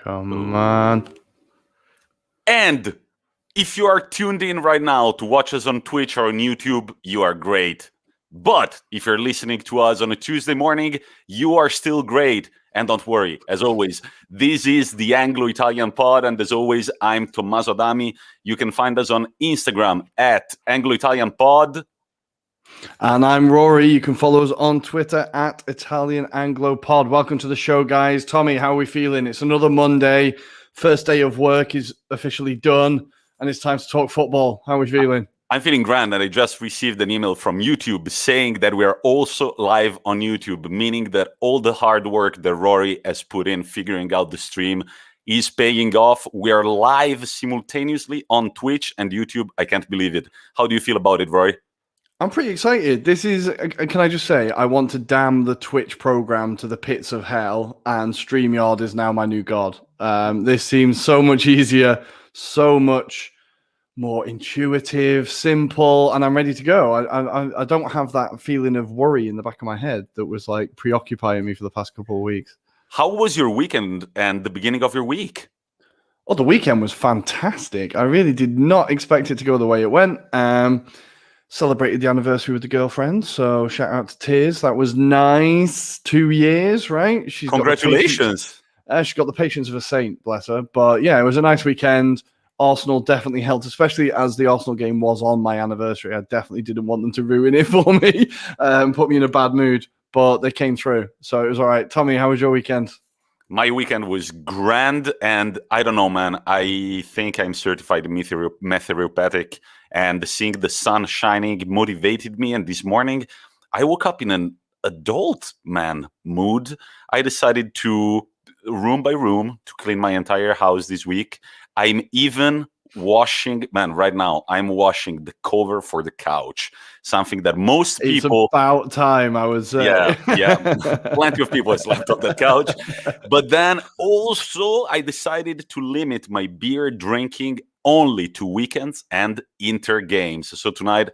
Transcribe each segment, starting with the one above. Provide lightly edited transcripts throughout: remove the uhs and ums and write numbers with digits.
Come on. And if you are tuned in right now to watch us on Twitch or on YouTube, you are great. But if you're listening to us on a Tuesday morning, you are still great. And don't worry, as always, this is the Anglo-Italian pod. And as always, I'm Tommaso Adami. You can find us on Instagram at Anglo-Italian pod. And I'm Ruairi. You can follow us on Twitter at Italian Anglo Pod. Welcome to the show, guys. Tommy, how are we feeling? It's another Monday. First day of work is officially done, and it's time to talk football. How are we feeling? I'm feeling grand, and I just received an email from YouTube saying that we are also live on YouTube, meaning that all the hard work that Ruairi has put in figuring out the stream is paying off. We are live simultaneously on Twitch and YouTube. I can't believe it. How do you feel about it, Ruairi? I'm pretty excited. This is, can I just say, I want to damn the Twitch program to the pits of hell, and StreamYard is now my new god. This seems so much easier, so much more intuitive, simple, and I'm ready to go. I don't have that feeling of worry in the back of my head that was like preoccupying me for the past couple of weeks. How was your weekend and the beginning of your week? Oh, the weekend was fantastic. I really did not expect it to go the way it went. Celebrated the anniversary with the girlfriend, so shout out to Tears. That was nice. 2 years, right? Congratulations. She got the patience of a saint, bless her. But yeah, it was a nice weekend. Arsenal definitely helped, especially as the Arsenal game was on my anniversary. I definitely didn't want them to ruin it for me, put me in a bad mood, but they came through, so it was all right. Tommy, how was your weekend? My weekend was grand, and I don't know, man. I think I'm certified meteoropathic, and seeing the sun shining motivated me. And this morning, I woke up in an adult man mood. I decided to, room by room, to clean my entire house this week. I'm even washing, man, right now, I'm washing the cover for the couch. Something that most people... It's about time, I would say. Yeah. Plenty of people have slept on that couch. But then also, I decided to limit my beer drinking only to weekends and inter games. So tonight,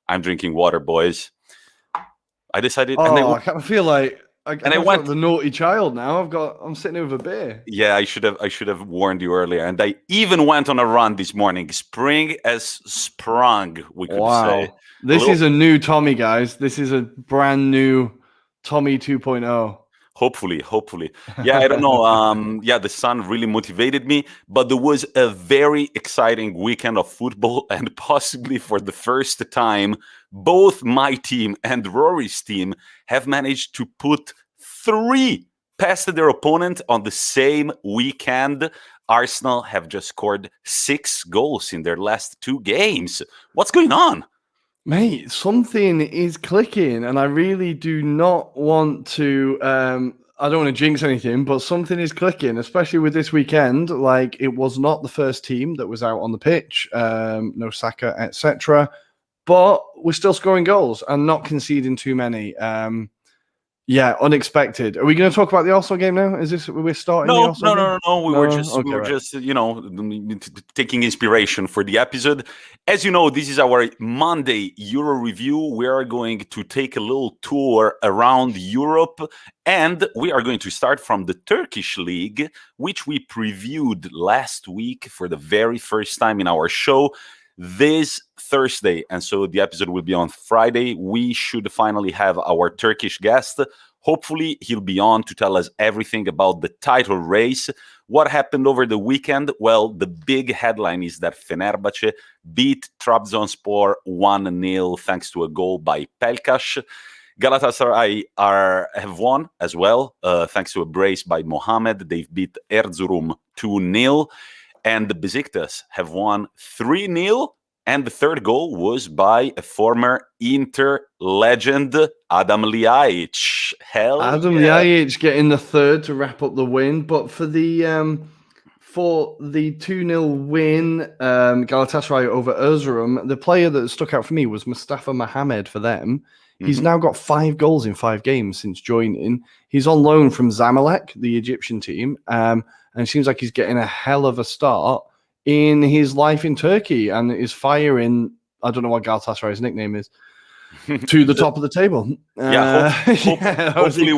I'm drinking water, boys. I decided... I kind of feel like... I went like the naughty child now. I'm sitting here with a beer. Yeah, I should have warned you earlier. And I even went on a run this morning. Spring has sprung, we could say. This is a new Tommy, guys. This is a brand new Tommy 2.0. Hopefully. Yeah, I don't know. The sun really motivated me, but there was a very exciting weekend of football, and possibly for the first time, both my team and Rory's team have managed to put 3 past their opponent on the same weekend. Arsenal have just scored 6 goals in their last 2 games. What's going on? Mate, something is clicking, and I really do not want to... I don't want to jinx anything, but something is clicking, especially with this weekend. Like, it was not the first team that was out on the pitch, no Saka, etc. But we're still scoring goals and not conceding too many. Unexpected. Are we going to talk about the Arsenal game now? Is this we're starting? No. We were just taking inspiration for the episode. As you know, this is our Monday Euro review. We are going to take a little tour around Europe, and we are going to start from the Turkish league, which we previewed last week for the very first time in our show this Thursday. And so the episode will be on Friday. We should finally have our Turkish guest. Hopefully he'll be on to tell us everything about the title race. What happened over the weekend? Well, the big headline is that Fenerbahce beat Trabzonspor 1-0 thanks to a goal by Pelkas. Galatasaray have won as well thanks to a brace by Mohamed. They've beat Erzurum 2-0. And the Besiktas have won 3-0. And the third goal was by a former Inter legend, Adam Ljajic. Ljajic getting the third to wrap up the win. But for the 2-0 win, Galatasaray over Erzurum, the player that stuck out for me was Mustafa Mohamed for them. He's now got 5 goals in 5 games since joining. He's on loan from Zamalek, the Egyptian team. And it seems like he's getting a hell of a start in his life in Turkey and is firing, I don't know what Galatasaray's nickname is, to the top of the table. Hopefully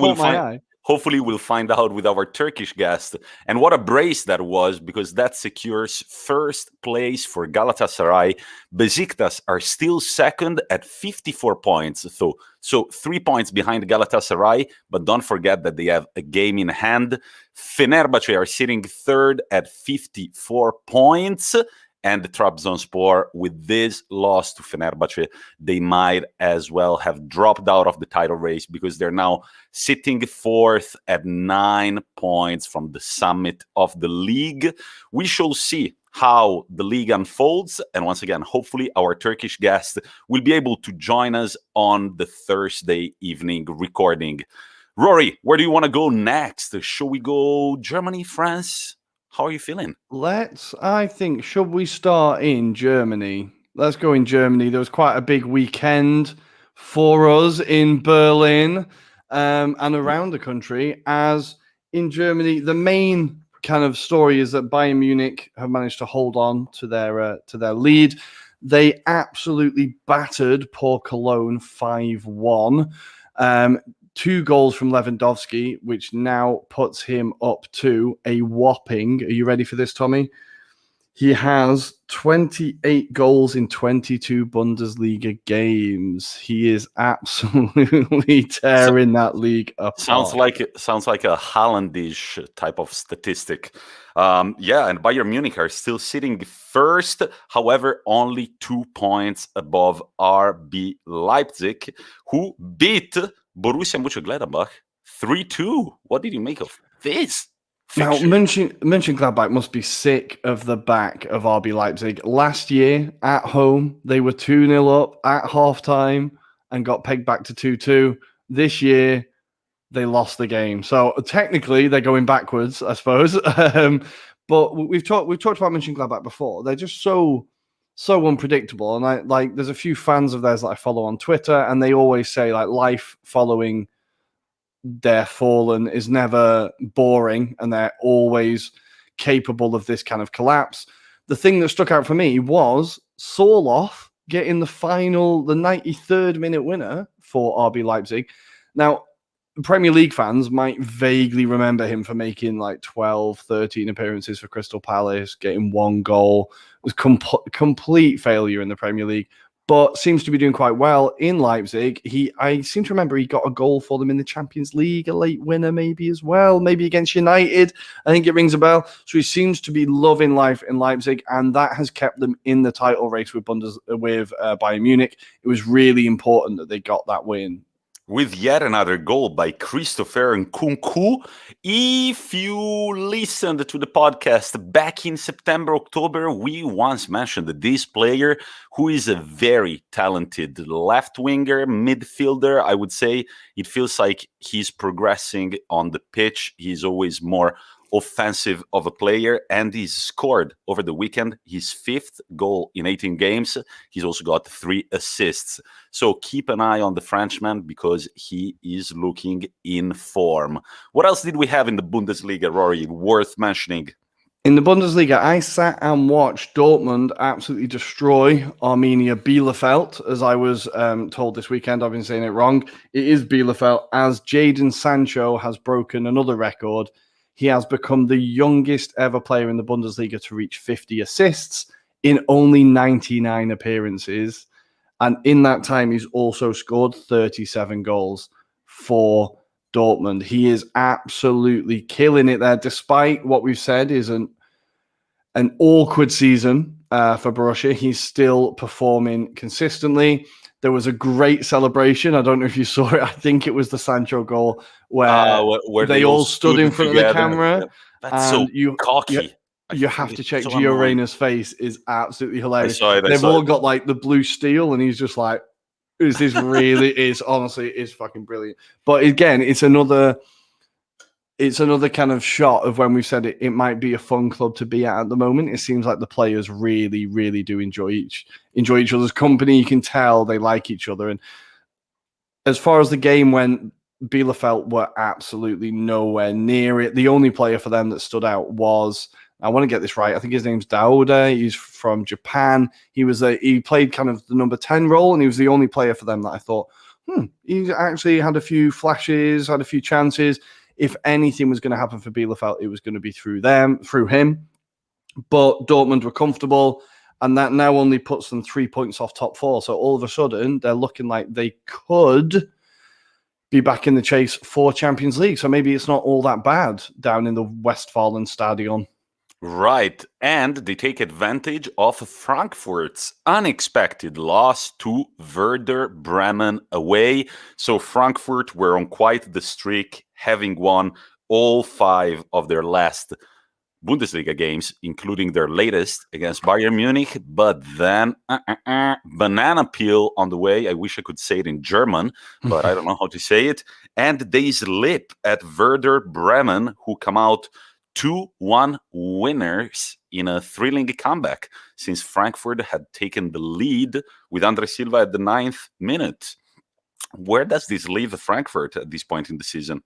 Hopefully, we'll find out with our Turkish guest. And what a brace that was, because that secures first place for Galatasaray. Besiktas are still second at 54 points. So 3 points behind Galatasaray, but don't forget that they have a game in hand. Fenerbahce are sitting third at 54 points. And the Trabzonspor, with this loss to Fenerbahce, they might as well have dropped out of the title race, because they're now sitting fourth at 9 points from the summit of the league. We shall see how the league unfolds. And once again, hopefully our Turkish guest will be able to join us on the Thursday evening recording. Rory, where do you want to go next? Shall we go Germany, France? How are you feeling? Should we start in Germany? Let's go in Germany. There was quite a big weekend for us in Berlin and around the country. As in Germany, the main kind of story is that Bayern Munich have managed to hold on to their lead. They absolutely battered poor Cologne 5-1. 2 goals from Lewandowski, which now puts him up to a whopping, are you ready for this, Tommy? He has 28 goals in 22 Bundesliga games. He is absolutely tearing that league apart. Sounds like a Haalandish type of statistic. And Bayern Munich are still sitting first, however, only 2 points above RB Leipzig, who beat Borussia Mönchengladbach 3-2. What did you make of this fixture? Now, Mönchengladbach must be sick of the back of RB Leipzig. Last year, at home, they were 2-0 up at halftime and got pegged back to 2-2. This year, they lost the game. So technically, they're going backwards, I suppose. But we've talked about Mönchengladbach before. They're just so unpredictable. And there's a few fans of theirs that I follow on Twitter, and they always say life following their fallen is never boring, and they're always capable of this kind of collapse. The thing that stuck out for me was Sorloth getting the 93rd minute winner for RB Leipzig. Now, Premier League fans might vaguely remember him for making 12, 13 appearances for Crystal Palace, getting 1 goal. It was complete failure in the Premier League, but seems to be doing quite well in Leipzig. I seem to remember he got a goal for them in the Champions League, a late winner maybe as well, maybe against United. I think it rings a bell. So he seems to be loving life in Leipzig, and that has kept them in the title race with Bayern Munich. It was really important that they got that win. With yet another goal by Christopher Nkunku. If you listened to the podcast back in September, October, we once mentioned that this player, who is a very talented left winger, midfielder, I would say, it feels like he's progressing on the pitch. He's always more offensive of a player, and he's scored over the weekend his 5th goal in 18 games. He's also got 3 assists. So keep an eye on the Frenchman, because he is looking in form. What else did we have in the Bundesliga, Rory, worth mentioning? In the Bundesliga, I sat and watched Dortmund absolutely destroy Arminia Bielefeld, as I was told this weekend. I've been saying it wrong. It is Bielefeld, as Jadon Sancho has broken another record. He has become the youngest ever player in the Bundesliga to reach 50 assists in only 99 appearances. And in that time, he's also scored 37 goals for Dortmund. He is absolutely killing it there, despite what we've said is an awkward season for Borussia. He's still performing consistently. There was a great celebration. I don't know if you saw it. I think it was the Sancho goal where they all stood in front of the camera. That's so cocky. You have to check so Gio Reyna's face is absolutely hilarious. They've all got the blue steel, and he's just like, "Is this really?" Is honestly, it's fucking brilliant. But again, it's another kind of shot of when we've said it might be a fun club to be at the moment. It seems like the players really, really do enjoy each other's company. You can tell they like each other. And as far as the game went, Bielefeld were absolutely nowhere near it. The only player for them that stood out was, I want to get this right, I think his name's Dauda. He's from Japan. He played kind of the number 10 role, and he was the only player for them that I thought, he actually had a few flashes, had a few chances. if anything was going to happen for Bielefeld, it was going to be through him. But Dortmund were comfortable, and that now only puts them 3 points off top four. So all of a sudden, they're looking like they could be back in the chase for Champions League. So maybe it's not all that bad down in the Westfalenstadion. Right. And they take advantage of Frankfurt's unexpected loss to Werder Bremen away. So Frankfurt were on quite the streak, having won all 5 of their last Bundesliga games, including their latest against Bayern Munich. But then banana peel on the way. I wish I could say it in German, but I don't know how to say it. And they slip at Werder Bremen, who come out 2-1 winners in a thrilling comeback since Frankfurt had taken the lead with Andre Silva at the 9th minute. Where does this leave Frankfurt at this point in the season?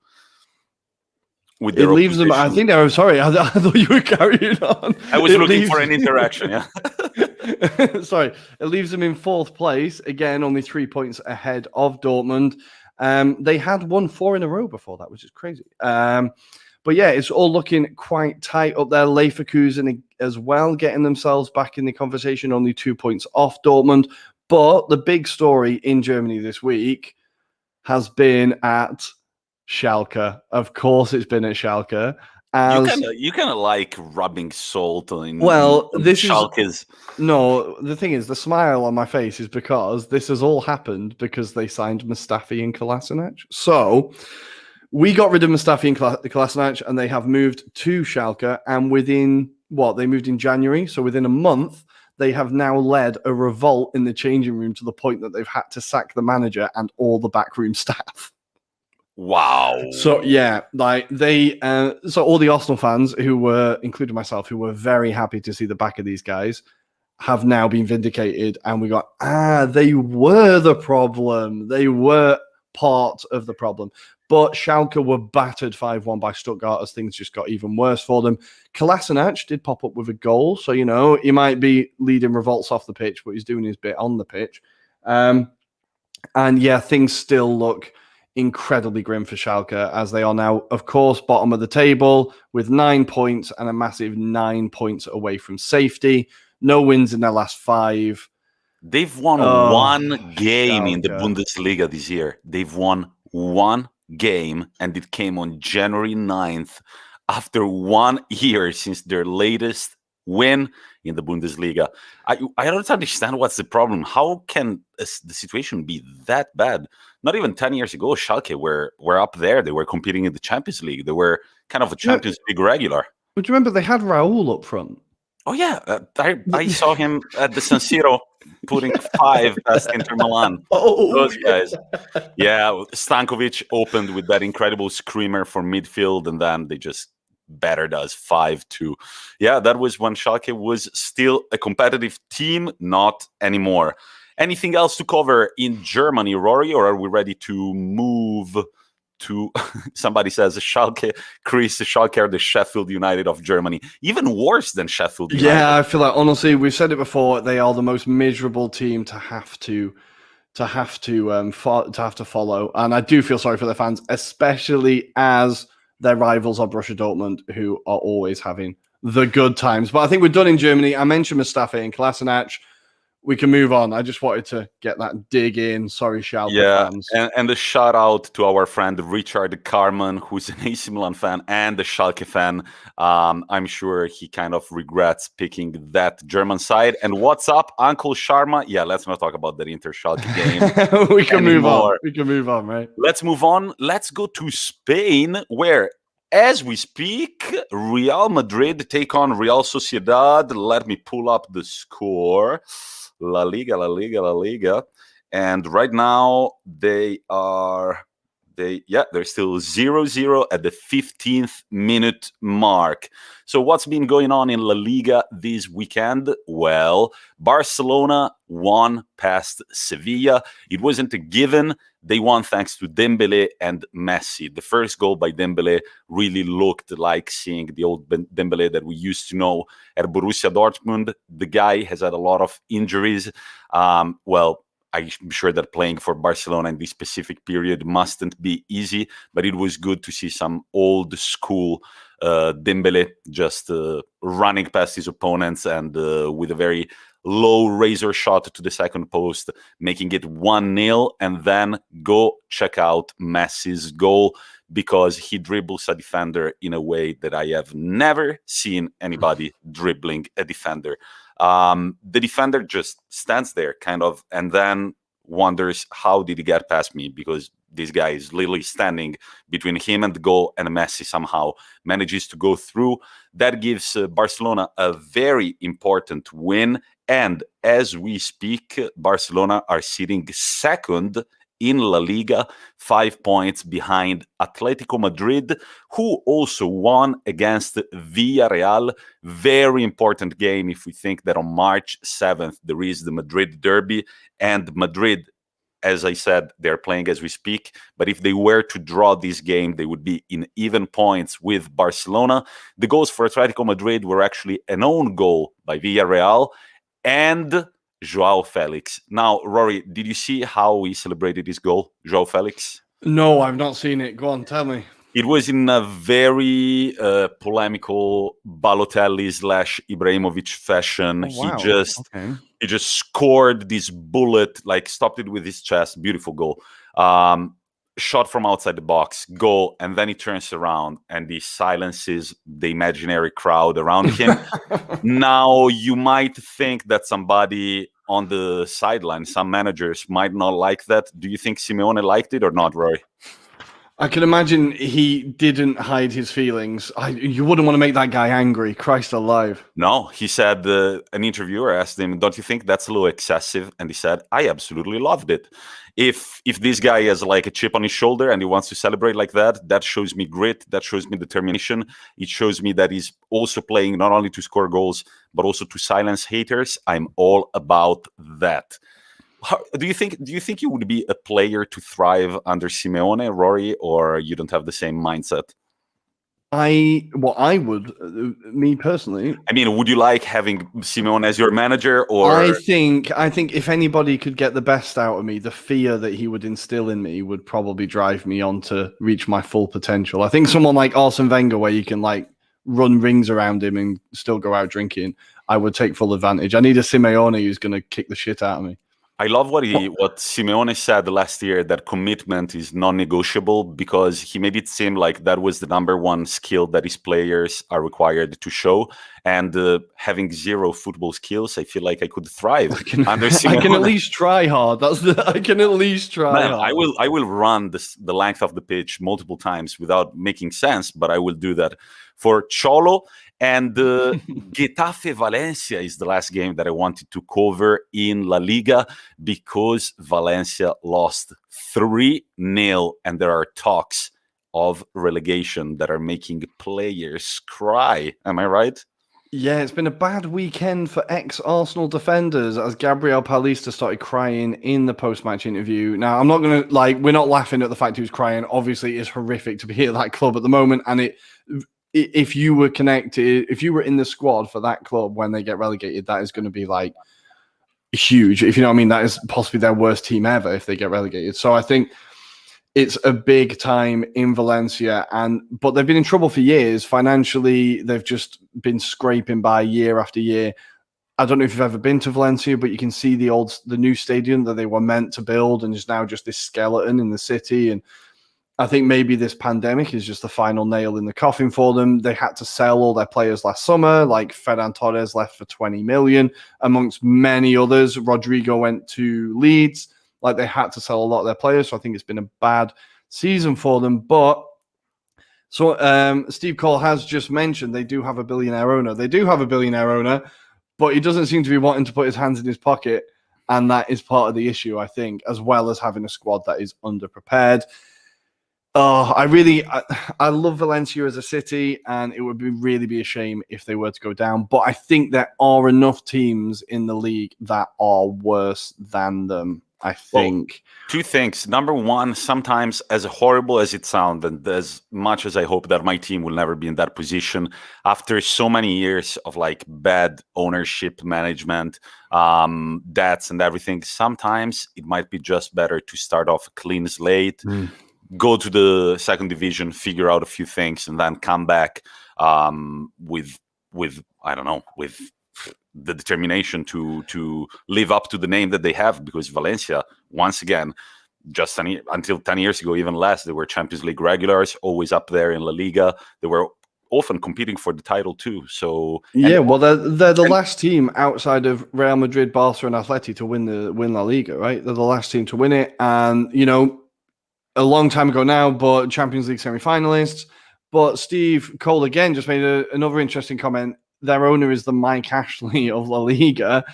It leaves them. I think they were sorry. I thought you were carrying on. I was looking for an interaction. Yeah. Sorry. It leaves them in 4th place. Again, only 3 points ahead of Dortmund. They had won 4 in a row before that, which is crazy. But yeah, it's all looking quite tight up there. Leverkusen as well, getting themselves back in the conversation, only 2 points off Dortmund. But the big story in Germany this week has been at Schalke. Of course, it's been at Schalke. You kind of like rubbing salt in. Well, this Schalke's. No, the thing is, the smile on my face is because this has all happened because they signed Mustafi and Kolasinac. So we got rid of Mustafi and Kolasinac, and they have moved to Schalke. And they moved in January. So within a month, they have now led a revolt in the changing room to the point that they've had to sack the manager and all the backroom staff. Wow. So yeah, so all the Arsenal fans who were, including myself, who were very happy to see the back of these guys, have now been vindicated, and we got, they were the problem. They were part of the problem. But Schalke were battered 5-1 by Stuttgart as things just got even worse for them. Kolasinac did pop up with a goal, so he might be leading revolts off the pitch, but he's doing his bit on the pitch. And yeah, things still look incredibly grim for Schalke, as they are now, of course, bottom of the table with 9 points and a massive 9 points away from safety. No wins in their last 5. They've won one game in the Bundesliga this year. They've won one game, and it came on January 9th after 1 year since their latest win in the Bundesliga. I don't understand what's the problem. How can the situation be that bad? Not even 10 years ago, Schalke were up there. They were competing in the Champions League. They were kind of a Champions League regular. But you remember they had Raul up front? Oh, yeah. I saw him at the San Siro putting 5 past Inter Milan. Those guys. Yeah, Stankovic opened with that incredible screamer for midfield, and then they just battered us 5-2. Yeah, that was when Schalke was still a competitive team, not anymore. Anything else to cover in Germany, Rory, or are we ready to move to, somebody says, Schalke, Chris, Schalke are the Sheffield United of Germany. Even worse than Sheffield United. Yeah, I feel like, honestly, we've said it before, they are the most miserable team to have to follow. And I do feel sorry for their fans, especially as their rivals are Borussia Dortmund, who are always having the good times. But I think we're done in Germany. I mentioned Mustafi and Kolasinac. We can move on. I just wanted to get that dig in. Sorry, Schalke fans. And a shout out to our friend Richard Carman, who's an AC Milan fan and a Schalke fan. I'm sure he kind of regrets picking that German side. And what's up, Uncle Sharma? Yeah, let's not talk about that Inter Schalke game. We can move on. We can move on, right? Let's move on. Let's go to Spain, where, as we speak, Real Madrid take on Real Sociedad. Let me pull up the score. La Liga. And right now they're still 0-0 at the 15th minute mark. So what's been going on in La Liga this weekend? Well, Barcelona won past Sevilla. It wasn't a given. They won thanks to Dembele and Messi. The first goal by Dembele really looked like seeing the old Dembele that we used to know at Borussia Dortmund. The guy has had a lot of injuries. Well, I'm sure that playing for Barcelona in this specific period mustn't be easy, but it was good to see some old school Dembele just running past his opponents and with a very low razor shot to the second post, making it 1-0, and then go check out Messi's goal, because he dribbles a defender in a way that I have never seen anybody dribbling a defender. The defender just stands there kind of and then wonders, how did he get past me? Because this guy is literally standing between him and the goal, and Messi somehow manages to go through. That gives Barcelona a very important win. And as we speak, Barcelona are sitting second in La Liga, 5 points behind Atletico Madrid, who also won against Villarreal. Very important game if we think that on March 7th there is the Madrid derby, and Madrid, as I said, they're playing as we speak. But if they were to draw this game, they would be in even points with Barcelona. The goals for Atletico Madrid were actually an own goal by Villarreal and Joao Felix. Now, Rory, did you see how he celebrated his goal, Joao Felix? No, I've not seen it. Go on, tell me. It was in a very polemical Balotelli/Ibrahimovic fashion. Oh, wow. He just scored this bullet, like stopped it with his chest. Beautiful goal. Shot from outside the box, goal, and then he turns around and he silences the imaginary crowd around him. Now, you might think that somebody on the sideline, some managers might not like that. Do you think Simeone liked it or not, Rory? I can imagine he didn't hide his feelings. You wouldn't want to make that guy angry. Christ alive. No, he said, an interviewer asked him, don't you think that's a little excessive? And he said, I absolutely loved it. If this guy has like a chip on his shoulder and he wants to celebrate like that, that shows me grit, that shows me determination. It shows me that he's also playing not only to score goals, but also to silence haters. I'm all about that. Do you think you would be a player to thrive under Simeone, Rory, or you don't have the same mindset? I would, me personally. I mean, would you like having Simeone as your manager, or? I think if anybody could get the best out of me, the fear that he would instill in me would probably drive me on to reach my full potential. I think someone like Arsene Wenger, where you can like run rings around him and still go out drinking, I would take full advantage. I need a Simeone who's going to kick the shit out of me. I love what Simeone said last year, that commitment is non-negotiable, because he made it seem like that was the number one skill that his players are required to show. And having zero football skills, I feel like I could thrive under Simeone. I can at least try hard. I can at least try hard. I will run the length of the pitch multiple times without making sense, but I will do that for Cholo. And Getafe Valencia is the last game that I wanted to cover in La Liga, because Valencia lost 3-0, and there are talks of relegation that are making players cry. Am I right? Yeah, it's been a bad weekend for ex-Arsenal defenders, as Gabriel Paulista started crying in the post-match interview. Now, I'm not going to, we're not laughing at the fact he was crying. Obviously, it's horrific to be at that club at the moment, and if you were connected, if you were in the squad for that club when they get relegated, that is going to be like huge. If you know what I mean, that is possibly their worst team ever if they get relegated. So I think it's a big time in Valencia, but they've been in trouble for years. Financially, they've just been scraping by year after year. I don't know if you've ever been to Valencia, but you can see the new stadium that they were meant to build, and is now just this skeleton in the city. And I think maybe this pandemic is just the final nail in the coffin for them. They had to sell all their players last summer, like Ferran Torres left for 20 million, amongst many others. Rodrigo went to Leeds. Like, they had to sell a lot of their players. So I think it's been a bad season for them. But so Steve Cole has just mentioned they do have a billionaire owner. They do have a billionaire owner, but he doesn't seem to be wanting to put his hands in his pocket. And that is part of the issue, I think, as well as having a squad that is underprepared. Oh, I love Valencia as a city, and it would really be a shame if they were to go down. But I think there are enough teams in the league that are worse than them. I think. Two things. Number one, sometimes, as horrible as it sounds, and as much as I hope that my team will never be in that position, after so many years of like bad ownership management, debts and everything, sometimes it might be just better to start off a clean slate, go to the second division, figure out a few things, and then come back with I don't know, with the determination to live up to the name that they have, because Valencia, once again, just until 10 years ago, even less, they were Champions League regulars, always up there in La Liga. They were often competing for the title too. So they're the last team outside of Real Madrid, Barca, and Atleti to win La Liga, right? They're the last team to win it, and a long time ago now, but Champions League semi-finalists. But Steve Cole again just made another interesting comment. Their owner is the Mike Ashley of La Liga.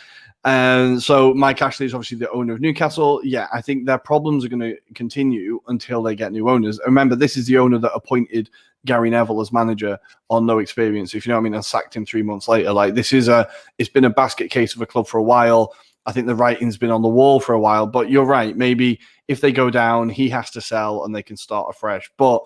And so Mike Ashley is obviously the owner of Newcastle. Yeah, I think their problems are going to continue until they get new owners. Remember, this is the owner that appointed Gary Neville as manager on no experience, if you know what I mean, and sacked him 3 months later. Like, it's been a basket case of a club for a while. I think the writing's been on the wall for a while. But you're right. Maybe if they go down, he has to sell and they can start afresh. But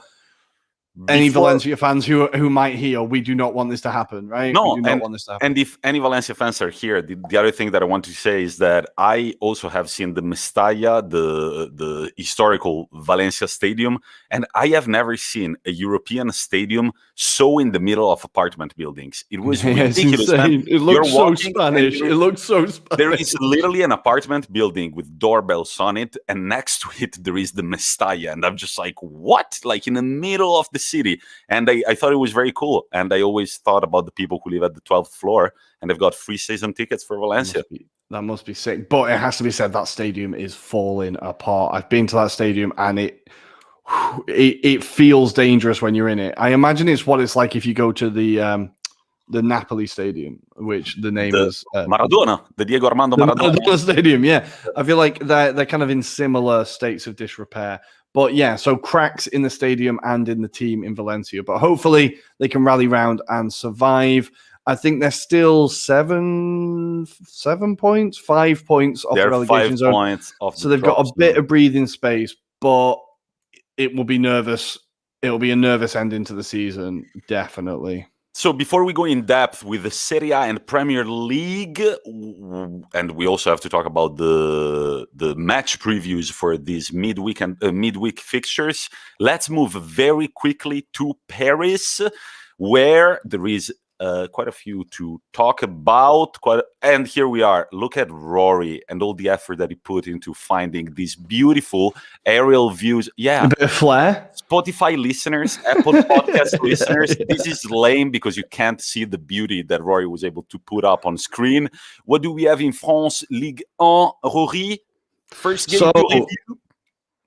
any Valencia fans who might hear, we do not want this to happen, right? No, we do not want this to happen. And if any Valencia fans are here, the other thing that I want to say is that I also have seen the Mestalla, the historical Valencia stadium, and I have never seen a European stadium so in the middle of apartment buildings. It was ridiculous. It looks so Spanish. It looks so Spanish. There is literally an apartment building with doorbells on it, and next to it there is the Mestalla, and I'm just like, what? Like in the middle of the city. And I thought it was very cool, and I always thought about the people who live at the 12th floor and they've got free season tickets for Valencia. That must be sick. But it has to be said, that stadium is falling apart. I've been to that stadium and it feels dangerous when you're in it. I imagine it's what it's like if you go to the Napoli stadium, which the name is Maradona, the Diego Armando Maradona Stadium. Yeah, I feel like they're kind of in similar states of disrepair. But yeah, so cracks in the stadium and in the team in Valencia. But hopefully they can rally round and survive. I think they're still 7 points, 5 points off the relegation zone. So they've got a bit of breathing space, but it will be nervous. It'll be a nervous ending to the season, definitely. So before we go in depth with the Serie A and Premier League, and we also have to talk about the match previews for these midweek fixtures, let's move very quickly to Paris, where there is quite a few to talk about. And here we are. Look at Ruairi and all the effort that he put into finding these beautiful aerial views. Yeah. A bit of flair. Spotify listeners, Apple Podcast listeners, this is lame because you can't see the beauty that Ruairi was able to put up on screen. What do we have in France? Ligue 1, Ruairi? First game to review?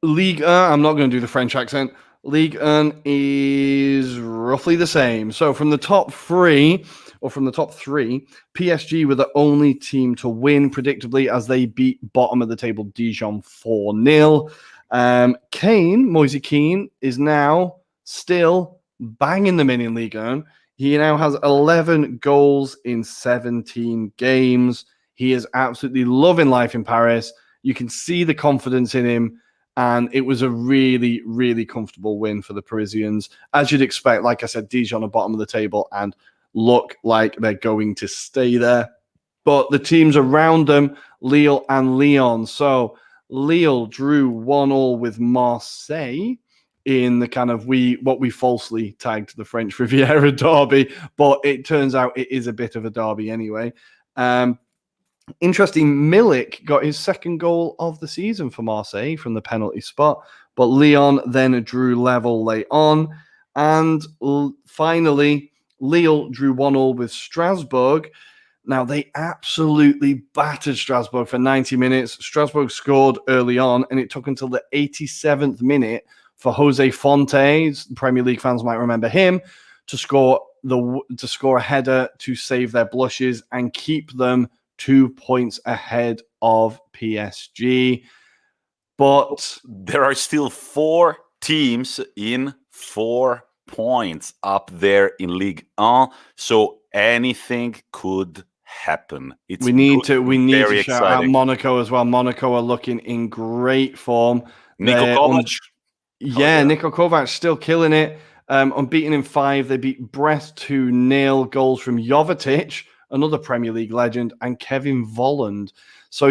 Ligue 1, I'm not going to do the French accent. Ligue 1 is roughly the same. So from the top three, PSG were the only team to win predictably as they beat bottom of the table Dijon 4-0. Moise Kean is now still banging them in Ligue 1. He now has 11 goals in 17 games. He is absolutely loving life in Paris. You can see the confidence in him. And it was a really, really comfortable win for the Parisians. As you'd expect, like I said, Dijon are bottom of the table and look like they're going to stay there. But the teams around them, Lille and Lyon. So Lille drew 1-1 with Marseille in the kind of what we falsely tagged the French Riviera derby. But it turns out it is a bit of a derby anyway. Interesting, Milik got his second goal of the season for Marseille from the penalty spot, but Lyon then drew level late on. And finally, Lille drew 1-1 with Strasbourg. Now, they absolutely battered Strasbourg for 90 minutes. Strasbourg scored early on, and it took until the 87th minute for Jose Fontes, Premier League fans might remember him, to score a header to save their blushes and keep them 2 points ahead of PSG. But there are still 4 teams in 4 points up there in Ligue 1. So anything could happen. We need to very shout out exciting. Monaco as well. Monaco are looking in great form. Niko Kovac. Niko Kovac still killing it. Unbeaten in 5. They beat Brest 2-0. Goals from Jovetic, another Premier League legend, and Kevin Volland. So,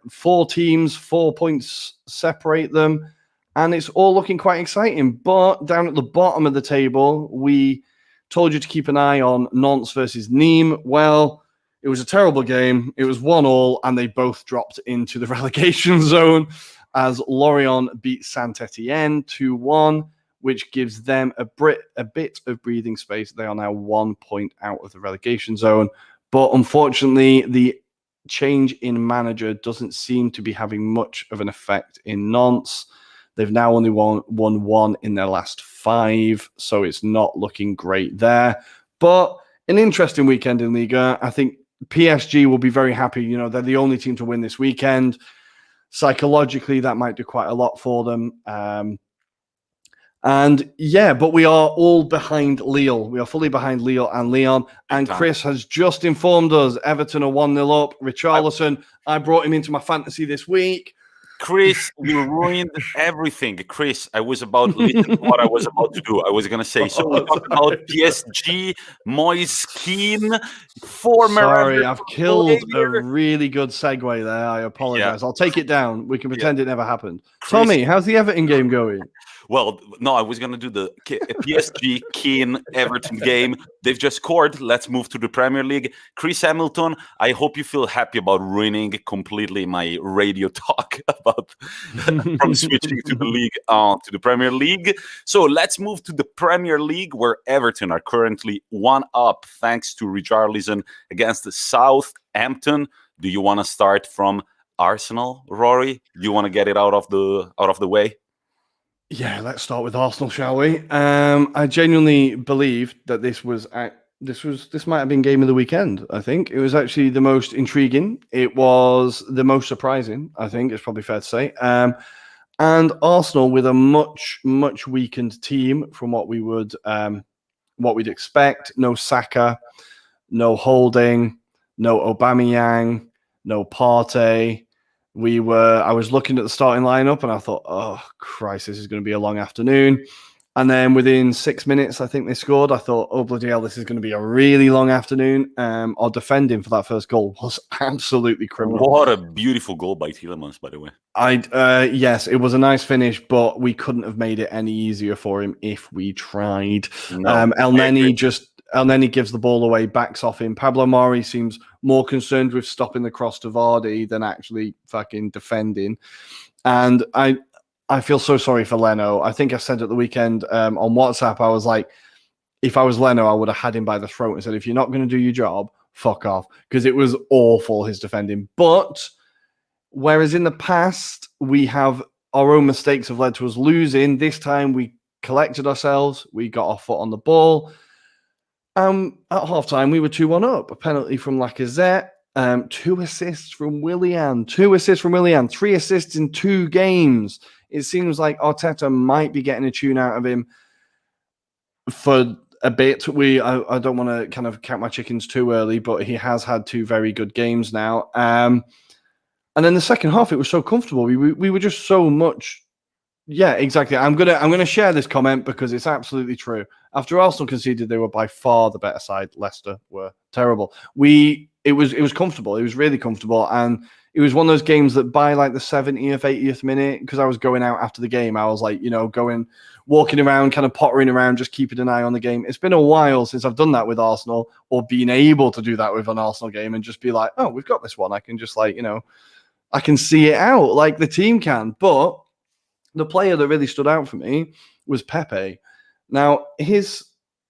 4 teams, 4 points separate them. And it's all looking quite exciting. But down at the bottom of the table, we told you to keep an eye on Nantes versus Nîmes. Well, it was a terrible game. It was 1-1, and they both dropped into the relegation zone as Lorient beat Saint-Etienne 2-1, which gives them a bit of breathing space. They are now 1 point out of the relegation zone. But unfortunately, the change in manager doesn't seem to be having much of an effect in Nantes. They've now only won 1 in their last 5, so it's not looking great there. But an interesting weekend in Liga. I think PSG will be very happy. They're the only team to win this weekend. Psychologically, that might do quite a lot for them. But we are all behind Lille. We are fully behind Lille and Lyon. And Chris has just informed us Everton are 1-0 up. Richarlison, I brought him into my fantasy this week. Chris, you ruined everything. Chris, I was about to listen to what I was about to do. I was going to say, so we talked about PSG, Moise Kean, former... Sorry, I've killed a really good segue there. I apologize. I'll take it down. We can pretend it never happened. Chris, Tommy, how's the Everton game going? Well, no, I was going to do the PSG Kean Everton game. They've just scored. Let's move to the Premier League. Chris Hamilton, I hope you feel happy about ruining completely my radio talk about from switching to the league to the Premier League. So let's move to the Premier League, where Everton are currently 1 up thanks to Richarlison against the Southampton. Do you want to start from Arsenal, Ruairi? Do you want to get it out of the way? Yeah, let's start with Arsenal, shall we? I genuinely believe that this might have been game of the weekend. I think it was actually the most intriguing. It was the most surprising. I think it's probably fair to say. And Arsenal with a much weakened team from what we'd expect. No Saka, no Holding, no Aubameyang, no Partey. I was looking at the starting lineup and I thought, oh Christ, this is going to be a long afternoon. And then within 6 minutes, I think they scored. I thought, oh bloody hell, this is going to be a really long afternoon. Our defending for that first goal was absolutely criminal. What a beautiful goal by Tielemans, by the way. Yes, it was a nice finish, but we couldn't have made it any easier for him if we tried. No, El Neni gives the ball away, backs off him. Pablo Mari seems more concerned with stopping the cross to Vardy than actually fucking defending. And I feel so sorry for Leno. I think I said at the weekend on WhatsApp, I was like, if I was Leno, I would have had him by the throat and said, if you're not going to do your job, fuck off. Because it was awful, his defending. But whereas in the past, we have our own mistakes have led to us losing, this time we collected ourselves. We got our foot on the ball. At halftime, we were 2-1 up. A penalty from Lacazette. 2 assists from Willian. 3 assists in 2 games. It seems like Arteta might be getting a tune out of him for a bit. I don't want to kind of count my chickens too early, but he has had 2 very good games now. And then the second half, it was so comfortable. We were just so much. Yeah, exactly. I'm gonna share this comment because it's absolutely true. After Arsenal conceded, they were by far the better side. Leicester were terrible. It was comfortable. It was really comfortable, and it was one of those games that by like the 70th, 80th minute, because I was going out after the game, I was like, walking around, kind of pottering around, just keeping an eye on the game. It's been a while since I've done that with Arsenal, or been able to do that with an Arsenal game, and just be like, oh, we've got this one. I can just I can see it out like the team can, but. The player that really stood out for me was Pepe. Now,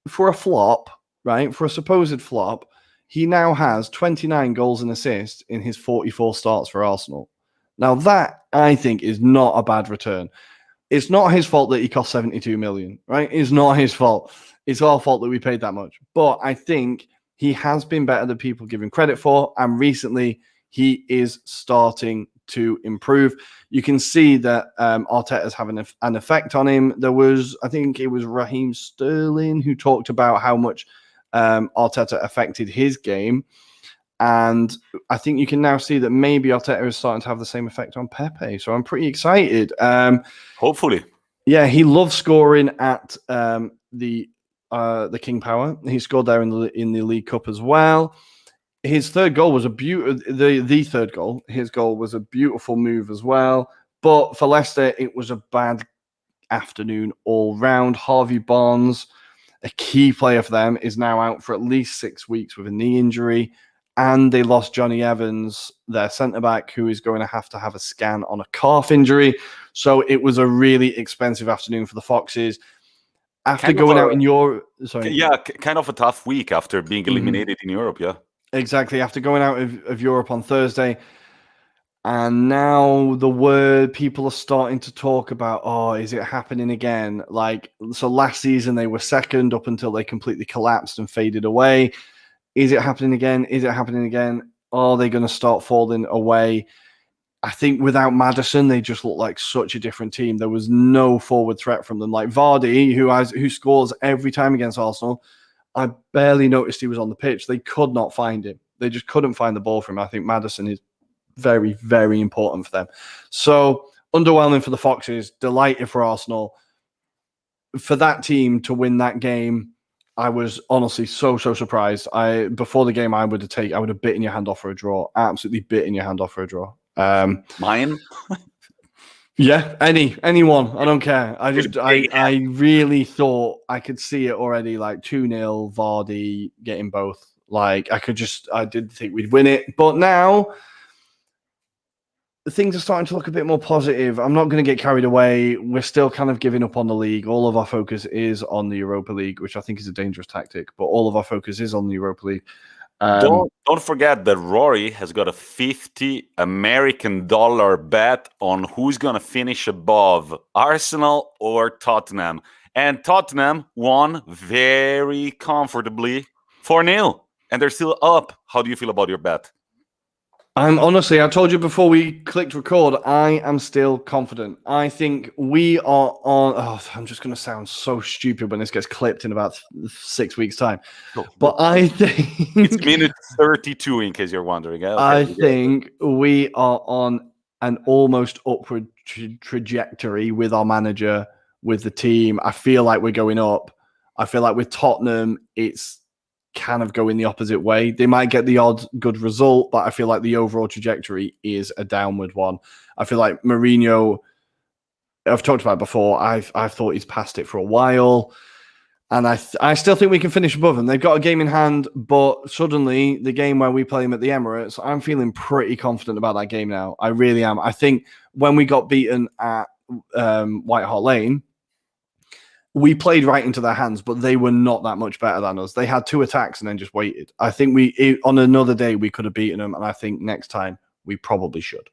for a flop, right, for a supposed flop, he now has 29 goals and assists in his 44 starts for Arsenal. Now, that, I think, is not a bad return. It's not his fault that he cost 72 million, right? It's not his fault. It's our fault that we paid that much. But I think he has been better than people give him credit for, and recently he is starting to improve. You can see that Arteta's having an effect on him. I think it was Raheem Sterling who talked about how much Arteta affected his game. And I think you can now see that maybe Arteta is starting to have the same effect on Pepe. So I'm pretty excited. Hopefully. Yeah, he loves scoring at the King Power. He scored there in the League Cup as well. His third goal was the third goal. His goal was a beautiful move as well. But for Leicester, it was a bad afternoon all round. Harvey Barnes, a key player for them, is now out for at least 6 weeks with a knee injury. And they lost Johnny Evans, their centre-back, who is going to have a scan on a calf injury. So it was a really expensive afternoon for the Foxes. After going out in Europe... Sorry. Yeah, kind of a tough week after being eliminated in Europe, yeah. Exactly. After going out of Europe on Thursday. And now people are starting to talk about, is it happening again? So last season they were second up until they completely collapsed and faded away. Is it happening again? Is it happening again? Are they going to start falling away? I think without Maddison, they just look like such a different team. There was no forward threat from them. Like Vardy, who scores every time against Arsenal, I barely noticed he was on the pitch. They could not find him. They just couldn't find the ball for him. I think Maddison is very, very important for them. So underwhelming for the Foxes, delighted for Arsenal. For that team to win that game, I was honestly so surprised. Before the game, I would have bitten your hand off for a draw. Absolutely bitten your hand off for a draw. Mine? Yeah, anyone. I don't care. I really thought I could see it already, like 2-0, Vardy getting both. I did think we'd win it. But now things are starting to look a bit more positive. I'm not going to get carried away. We're still kind of giving up on the league. All of our focus is on the Europa League, which I think is a dangerous tactic. But all of our focus is on the Europa League. Don't forget that Ruairi has got a $50 American bet on who's going to finish above Arsenal or Tottenham. And Tottenham won very comfortably 4-0. And they're still up. How do you feel about your bet? I told you before we clicked record, I am still confident. I think we are on... I'm just going to sound so stupid when this gets clipped in about 6 weeks' time. But I think... It's minute 32, in case you're wondering. Okay, I think we are on an almost upward trajectory with our manager, with the team. I feel like we're going up. I feel like with Tottenham, it's kind of going the opposite way. They might get the odd good result, but I feel like the overall trajectory is a downward one. I feel like Mourinho, I've talked about it before, I've thought he's passed it for a while, and I still think we can finish above them. They've got a game in hand, but suddenly the game where we play them at the Emirates, I'm feeling pretty confident about that game now. I really am. I think when we got beaten at White Hart Lane, we played right into their hands, but they were not that much better than us. They had 2 attacks and then just waited. I think on another day we could have beaten them, and I think next time we probably should.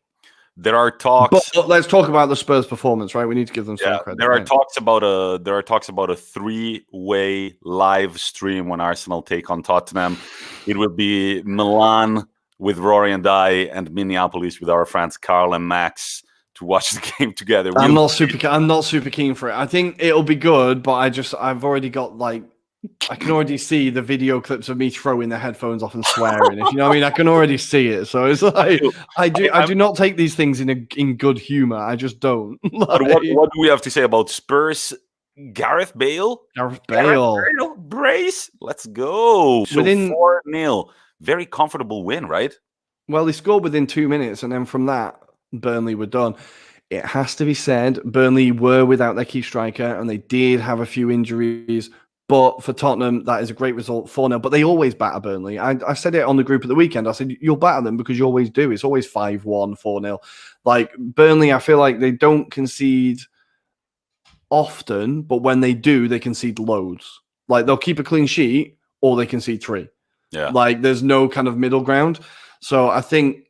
There are talks. But let's talk about the Spurs performance, right? We need to give them some credit. There are talks about a 3-way live stream when Arsenal take on Tottenham. It will be Milan with Rory and I, and Minneapolis with our friends Carl and Max, to watch the game together. I'm not super keen for it. I think it'll be good, but I've already got I can already see the video clips of me throwing the headphones off and swearing. If you know what I mean, I can already see it. So it's like I do not take these things in good humor. I just don't. But what do we have to say about Spurs? Gareth Bale, brace. Let's go. So 4-0, very comfortable win, right? Well, they scored within 2 minutes, and then from that, Burnley were done. It has to be said, Burnley were without their key striker, and they did have a few injuries. But for Tottenham, that is a great result, 4-0. But they always batter Burnley. I said it on the group at the weekend. I said, you'll batter them because you always do. It's always 5-1, 4-0. Burnley, I feel like they don't concede often, but when they do, they concede loads. They'll keep a clean sheet or they concede 3. Yeah. There's no kind of middle ground. So I think,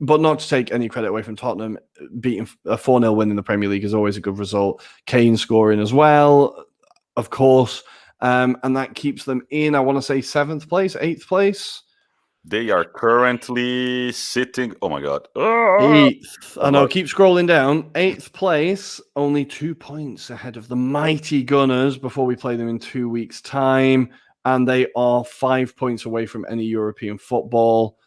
but not to take any credit away from Tottenham, beating a 4-0 win in the Premier League is always a good result. Kane scoring as well, of course. And that keeps them in, I want to say, 7th place, 8th place. They are currently sitting, oh my God. 8th. I know, keep scrolling down. 8th place, only 2 points ahead of the mighty Gunners before we play them in 2 weeks' time. and they are 5 points away from any European football.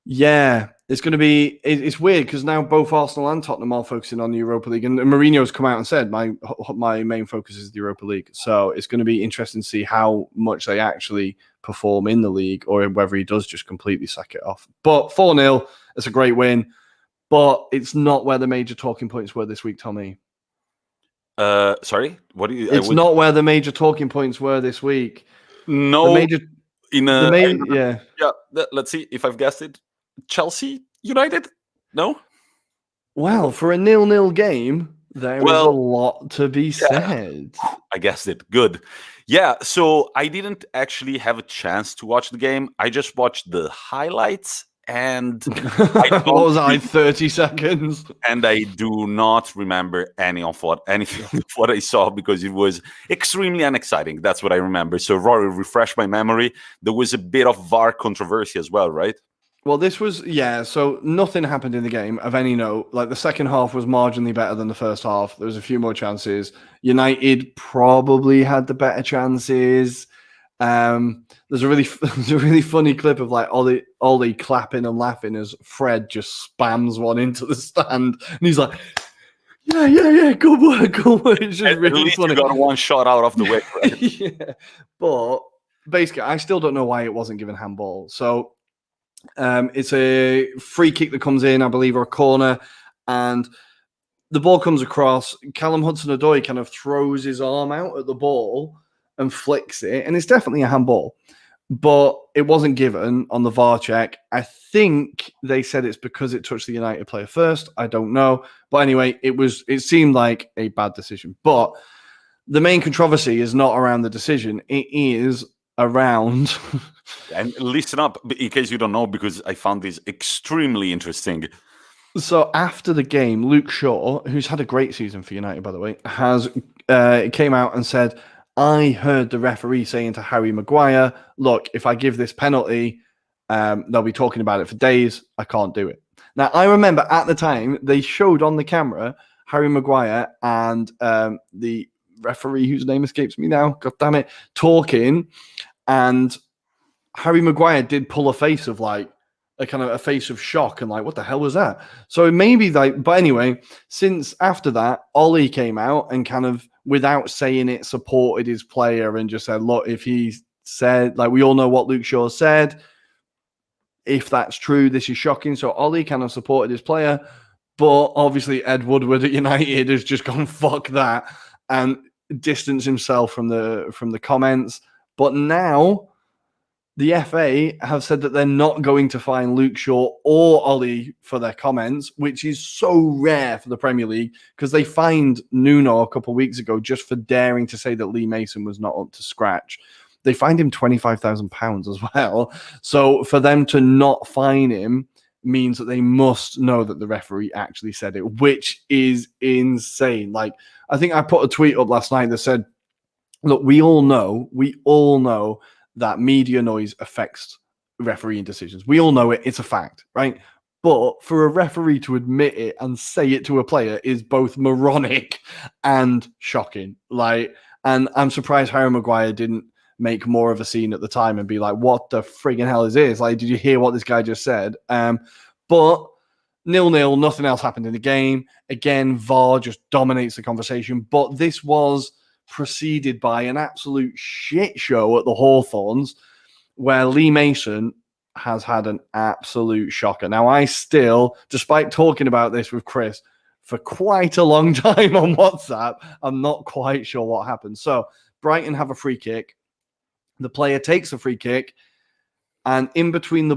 Yeah, it's going to be. It's weird because now both Arsenal and Tottenham are focusing on the Europa League, and Mourinho's come out and said my main focus is the Europa League. So it's going to be interesting to see how much they actually perform in the league, or whether he does just completely sack it off. But 4-0, it's a great win, but it's not where the major talking points were this week, Tommy. Sorry, what do you? It's not where the major talking points were this week. No, the major. Yeah. Let's see if I've guessed it. Chelsea United? No? Well, for a 0-0 game, there is a lot to be said. I guessed it. Good. Yeah, so I didn't actually have a chance to watch the game. I just watched the highlights, and what was I, 30 seconds? And I do not remember anything of what I saw, because it was extremely unexciting. That's what I remember. So Ruairi, refresh my memory. There was a bit of VAR controversy as well, right? Well, this was, so nothing happened in the game of any note. Like, the second half was marginally better than the first half. There was a few more chances. United probably had the better chances. There's a really funny clip of like Ollie clapping and laughing as Fred just spams one into the stand, and he's like, yeah, good work. It's just really funny. You got one shot out of the way. Right? Yeah, but basically, I still don't know why it wasn't given handball. So. It's a free kick that comes in, I believe, or a corner, and the ball comes across. Callum Hudson-Odoi kind of throws his arm out at the ball and flicks it, and it's definitely a handball, but it wasn't given on the VAR check. I think they said it's because it touched the United player first. I don't know, but anyway, it seemed like a bad decision. But the main controversy is not around the decision; it is around. And listen up, in case you don't know, because I found this extremely interesting. So after the game, Luke Shaw, who's had a great season for United, by the way, came out and said, I heard the referee saying to Harry Maguire, look, if I give this penalty, they'll be talking about it for days. I can't do it. Now, I remember at the time, they showed on the camera Harry Maguire and the referee, whose name escapes me now, God damn it, talking, and Harry Maguire did pull a face of like a kind of a face of shock and like, what the hell was that? So maybe like, but anyway, since after that, Ollie came out and kind of, without saying it, supported his player and just said, look, if he said, like, we all know what Luke Shaw said, if that's true, this is shocking. So Ollie kind of supported his player, but obviously Ed Woodward at United has just gone, fuck that, and distanced himself from the comments. But now the FA have said that they're not going to fine Luke Shaw or Ollie for their comments, which is so rare for the Premier League, because they fined Nuno a couple of weeks ago just for daring to say that Lee Mason was not up to scratch. They fined him £25,000 as well. So for them to not fine him means that they must know that the referee actually said it, which is insane. Like, I think I put a tweet up last night that said, look, we all know that media noise affects refereeing decisions. We all know it. It's a fact, right? But for a referee to admit it and say it to a player is both moronic and shocking. Like, and I'm surprised Harry Maguire didn't make more of a scene at the time and be like, what the friggin' hell is this? Like, did you hear what this guy just said? But 0-0, nothing else happened in the game. Again, VAR just dominates the conversation. But this was preceded by an absolute shit show at the Hawthorns, where Lee Mason has had an absolute shocker. Now, I still, despite talking about this with Chris for quite a long time on WhatsApp, I'm not quite sure what happened. So Brighton have a free kick. The player takes a free kick, and in between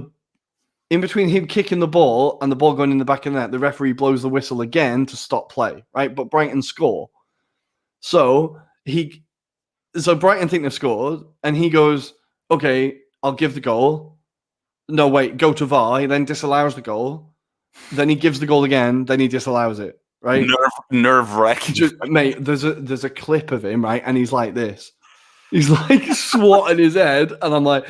him kicking the ball and the ball going in the back of the net, the referee blows the whistle again to stop play, right? But Brighton score. So Brighton think they've scored, and he goes, okay, I'll give the goal. No, wait, go to VAR. He then disallows the goal. Then he gives the goal again. Then he disallows it, right? Nerve-wracking. Mate, there's a clip of him, right? And he's like this. He's like swatting his head. And I'm like,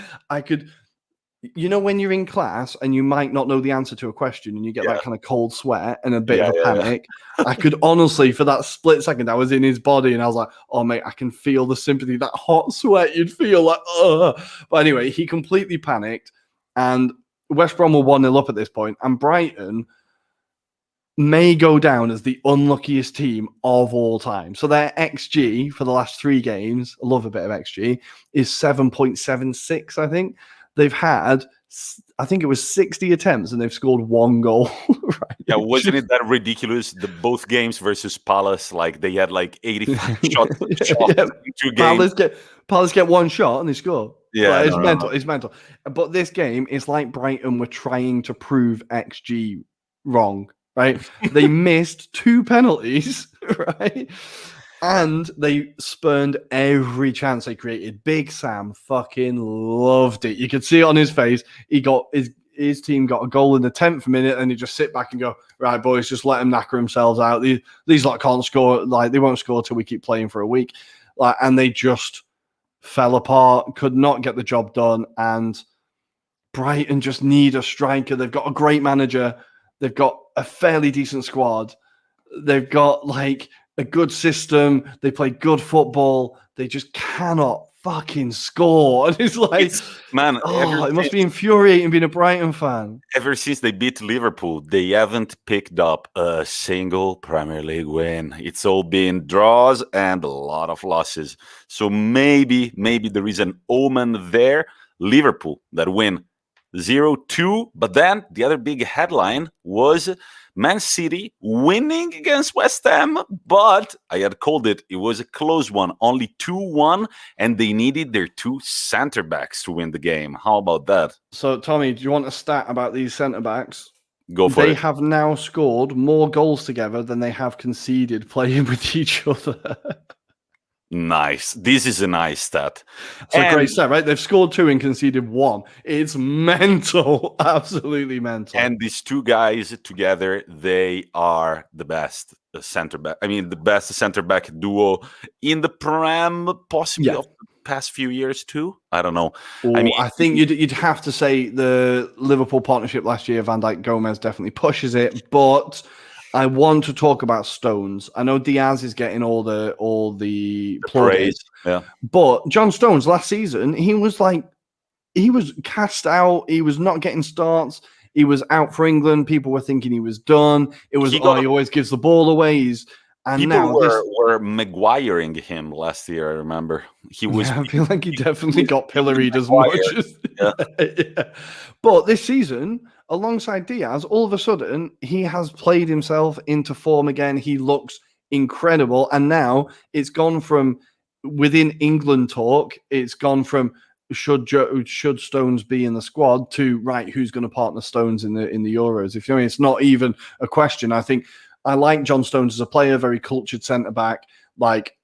You know, when you're in class and you might not know the answer to a question and you get that kind of cold sweat and a bit of a panic. I could honestly, for that split second, I was in his body and I was like, oh, mate, I can feel the sympathy, that hot sweat you'd feel like, ugh. But anyway, he completely panicked and West Brom were 1-0 up at this point, and Brighton may go down as the unluckiest team of all time. So their XG for the last 3 games, I love a bit of XG, is 7.76, I think. They've had, I think it was 60 attempts and they've scored 1 goal. Right? Yeah, wasn't it that ridiculous? The both games versus Palace, like they had like 85 shots in 2 games. Palace get 1 shot and they score. Yeah, like, it's mental. It's mental. But this game is like Brighton were trying to prove XG wrong. Right, they missed 2 penalties, right, and they spurned every chance they created. Big Sam fucking loved it. You could see it on his face. He got his team got a goal in the 10th minute, and he just sit back and go, right, boys, just let them knacker themselves out. These lot can't score. Like, they won't score till we keep playing for a week. Like, and they just fell apart. Could not get the job done. And Brighton just need a striker. They've got a great manager. They've got a fairly decent squad. They've got like a good system. They play good football. They just cannot fucking score. And it's like, it must be infuriating being a Brighton fan. Ever since they beat Liverpool, they haven't picked up a single Premier League win. It's all been draws and a lot of losses. So maybe there is an omen there. Liverpool that win 0-2, but then the other big headline was Man City winning against West Ham, but I had called it was a close one, only 2-1, and they needed their 2 centre-backs to win the game. How about that? So, Tommy, do you want a stat about these centre-backs? Go for it. They have now scored more goals together than they have conceded playing with each other. Nice. This is a nice stat. It's a great stat, right? They've scored 2 and conceded 1. It's mental. Absolutely mental. And these 2 guys together, they are the best center-back. I mean, the best center-back duo in the Prem, possibly of the past few years too. I don't know. I think you'd have to say the Liverpool partnership last year, Van Dijk Gomez definitely pushes it, but I want to talk about Stones. I know Diaz is getting all the praise. Yeah. But John Stones last season, he was cast out. He was not getting starts. He was out for England. People were thinking he was done. It was he always gives the ball away. People were Maguiring him last year. I remember he was. I feel like he definitely got pilloried as much as. But this season, alongside Diaz, all of a sudden he has played himself into form again. He looks incredible, and now it's gone from within England talk. It's gone from should Stones be in the squad to right, who's going to partner Stones in the Euros? If you know, it's not even a question. I think. I like John Stones as a player, very cultured centre-back, like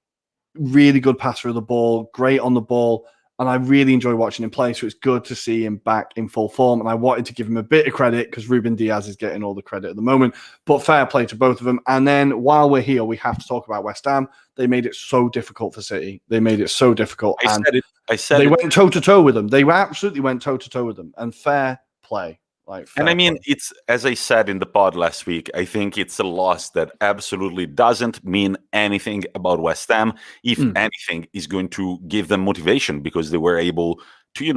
really good passer of the ball, great on the ball, and I really enjoy watching him play, so it's good to see him back in full form, and I wanted to give him a bit of credit because Ruben Diaz is getting all the credit at the moment, but fair play to both of them. And then while we're here, we have to talk about West Ham. They made it so difficult for City. They made it so difficult. I said they went toe-to-toe with them. They absolutely went toe-to-toe with them, and fair play. And I mean, it's as I said in the pod last week, I think it's a loss that absolutely doesn't mean anything about West Ham. If anything, is going to give them motivation because they were able to,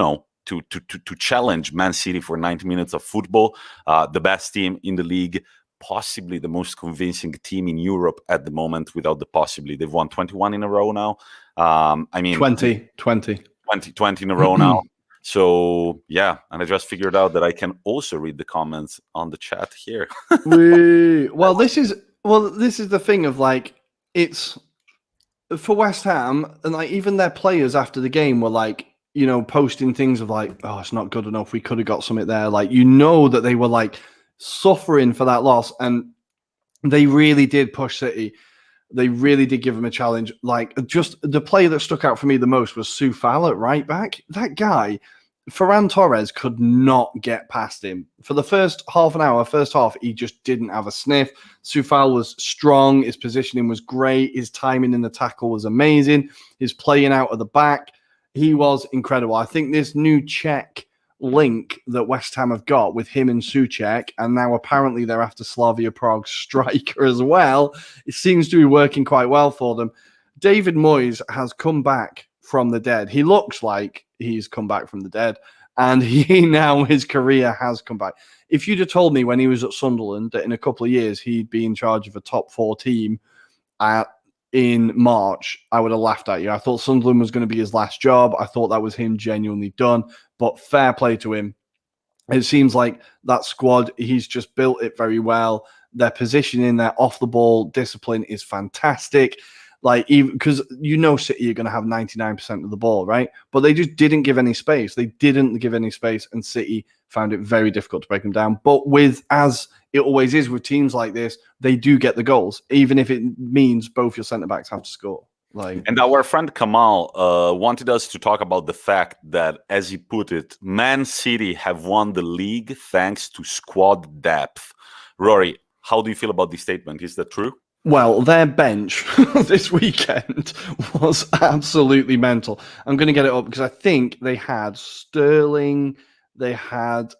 to challenge Man City for 90 minutes of football, the best team in the league, possibly the most convincing team in Europe at the moment. Without the possibly, they've won 21 in a row now. 20 in a row now. So, yeah, and I just figured out that I can also read the comments on the chat here. Well, this is the thing of like, it's for West Ham, and like even their players after the game were like, posting things of like, oh, it's not good enough. We could have got something there. Like, that they were like suffering for that loss, and they really did push City. They really did give him a challenge. Like, just the player that stuck out for me the most was Soufal at right back. That guy, Ferran Torres, could not get past him. For the first half, he just didn't have a sniff. Soufal was strong. His positioning was great. His timing in the tackle was amazing. His playing out of the back, he was incredible. I think this new Czech link that West Ham have got with him and Souček, and now apparently they're after Slavia Prague's striker as well. It seems to be working quite well for them. David Moyes has come back from the dead. He looks like he's come back from the dead, and his career has come back. If you'd have told me when he was at Sunderland that in a couple of years he'd be in charge of a top 4 team in March, I would have laughed at you. I thought Sunderland was going to be his last job. I thought that was him genuinely done, but fair play to him. It seems like that squad, he's just built it very well. Their positioning, their off-the-ball discipline is fantastic. Like, even because City are going to have 99% of the ball, right? But they just didn't give any space. They didn't give any space, and City found it very difficult to break them down. But as it always is with teams like this, they do get the goals, even if it means both your centre-backs have to score. And our friend Kamal wanted us to talk about the fact that, as he put it, Man City have won the league thanks to squad depth. Rory, how do you feel about this statement? Is that true? Well, their bench this weekend was absolutely mental. I'm going to get it up because I think they had Sterling, they had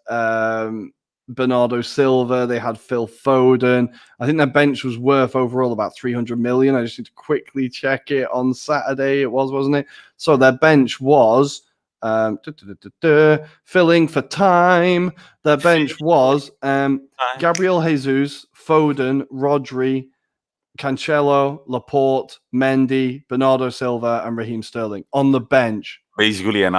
Bernardo Silva, they had Phil Foden. I think their bench was worth overall about 300 million. I just need to quickly check it on Saturday. It was, wasn't it? So their bench was filling for time. Their bench was Gabriel Jesus, Foden, Rodri, Cancelo, Laporte, Mendy, Bernardo Silva, and Raheem Sterling on the bench. Basically, if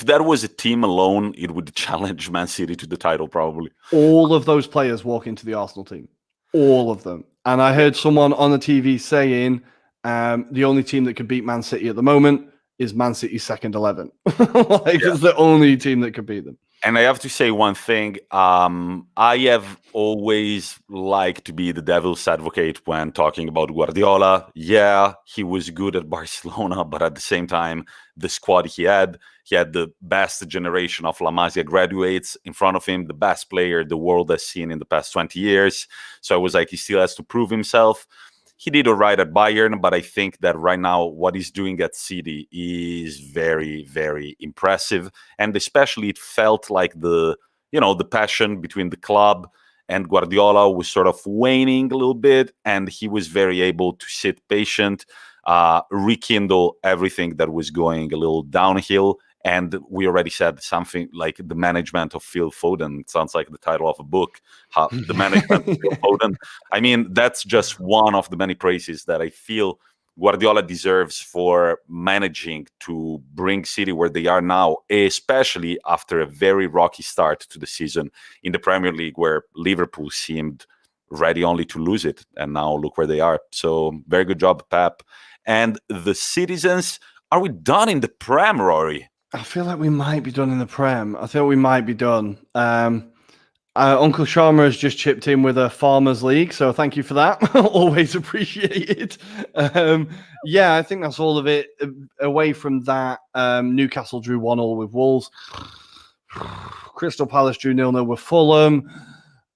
that was a team alone, it would challenge Man City to the title, probably. All of those players walk into the Arsenal team. All of them. And I heard someone on the TV saying the only team that could beat Man City at the moment is Man City's second 11. It's the only team that could beat them. And I have to say one thing. I have always liked to be the devil's advocate when talking about Guardiola. Yeah, he was good at Barcelona, but at the same time, the squad he had the best generation of La Masia graduates in front of him, the best player the world has seen in the past 20 years. So I was like, he still has to prove himself. He did all right at Bayern, but I think that right now what he's doing at City is very, very impressive. And especially it felt like the passion between the club and Guardiola was sort of waning a little bit, and he was very able to sit patient, rekindle everything that was going a little downhill. And we already said something like the management of Phil Foden. It sounds like the title of a book. The management of Phil Foden. I mean, that's just one of the many praises that I feel Guardiola deserves for managing to bring City where they are now, especially after a very rocky start to the season in the Premier League, where Liverpool seemed ready only to lose it. And now look where they are. So very good job, Pep. And the citizens, are we done in the Prem, Rory? I feel like we might be done in the Prem. I think we might be done. Uncle Sharma has just chipped in with a Farmers League, so thank you for that. Always appreciated. I think that's all of it. Away from that, Newcastle drew 1-1 with Wolves. Crystal Palace drew 0-0 with Fulham.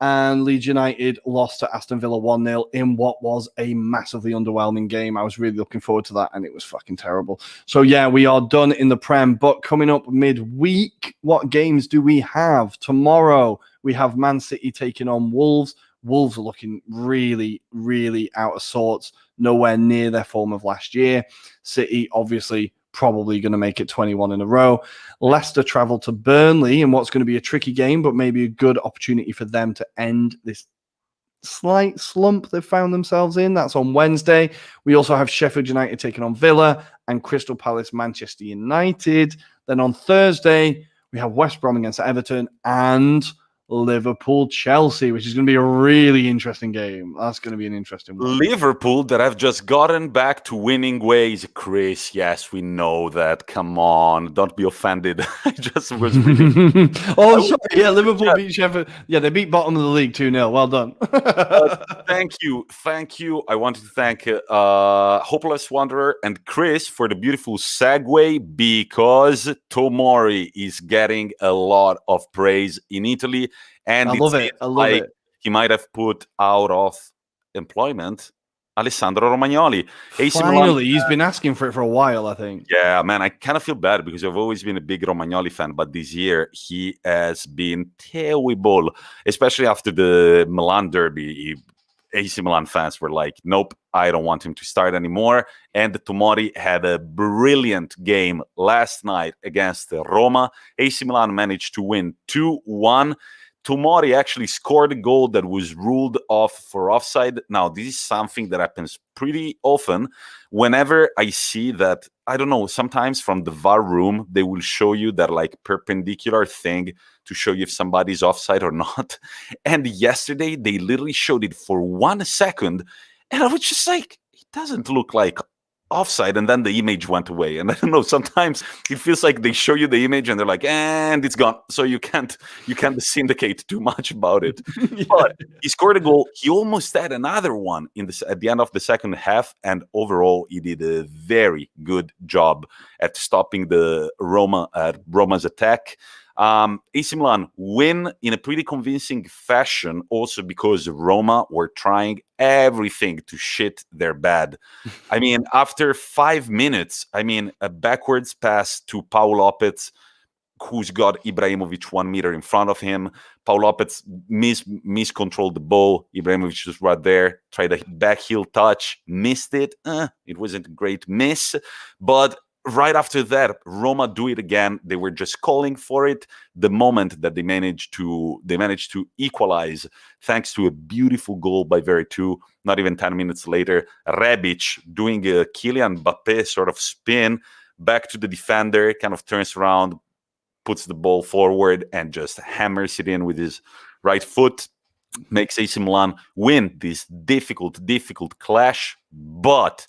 And Leeds United lost to Aston Villa 1-0 in what was a massively underwhelming game. I was really looking forward to that, and it was fucking terrible. So, we are done in the Prem. But coming up midweek, what games do we have? Tomorrow, we have Man City taking on Wolves. Wolves are looking really, really out of sorts. Nowhere near their form of last year. City, obviously, probably going to make it 21 in a row. Leicester travel to Burnley in what's going to be a tricky game, but maybe a good opportunity for them to end this slight slump they've found themselves in. That's on Wednesday. We also have Sheffield United taking on Villa and Crystal Palace, Manchester United. Then on Thursday, we have West Brom against Everton and Liverpool-Chelsea, which is going to be a really interesting game. That's going to be an interesting one. Liverpool that have just gotten back to winning ways. Chris, yes, we know that. Come on, don't be offended. I just was really... sorry. Yeah, Liverpool beat Sheffield. Yeah, they beat bottom of the league 2-0. Well done. Thank you. I wanted to thank Hopeless Wanderer and Chris for the beautiful segue, because Tomori is getting a lot of praise in Italy. And I love it. He might have put out of employment Alessandro Romagnoli. AC Milan, Finally, he's been asking for it for a while, I think. yeah, man, I kind of feel bad because I've always been a big Romagnoli fan, but this year he has been terrible, especially after the Milan derby. AC Milan fans were like, nope, I don't want him to start anymore. And Tomori had a brilliant game last night against Roma. AC Milan managed to win 2-1. Tomori actually scored a goal that was ruled off for offside. Now, this is something that happens pretty often. Whenever I see that, I don't know, sometimes from the VAR room, they will show you that like perpendicular thing to show you if somebody's offside or not. And yesterday, they literally showed it for 1 second. And I was just like, it doesn't look like offside, and then the image went away. And I don't know, sometimes it feels like they show you the image and they're like, and it's gone, so you can't syndicate too much about it. Yeah. But he scored a goal. He almost had another one at the end of the second half, and overall he did a very good job at stopping the Roma's attack. AC Milan win in a pretty convincing fashion, also because Roma were trying everything to shit their bed. I mean, after 5 minutes, a backwards pass to Paul Lopez, who's got Ibrahimovic 1 meter in front of him. Paul Lopez miscontrolled the ball. Ibrahimovic was right there, tried a back heel touch, missed it. It wasn't a great miss, but right after that, Roma do it again. They were just calling for it. The moment that they managed to equalize, thanks to a beautiful goal by Veretout. Not even 10 minutes later, Rebic doing a Kylian Mbappé sort of spin back to the defender, kind of turns around, puts the ball forward, and just hammers it in with his right foot. Makes AC Milan win this difficult clash. But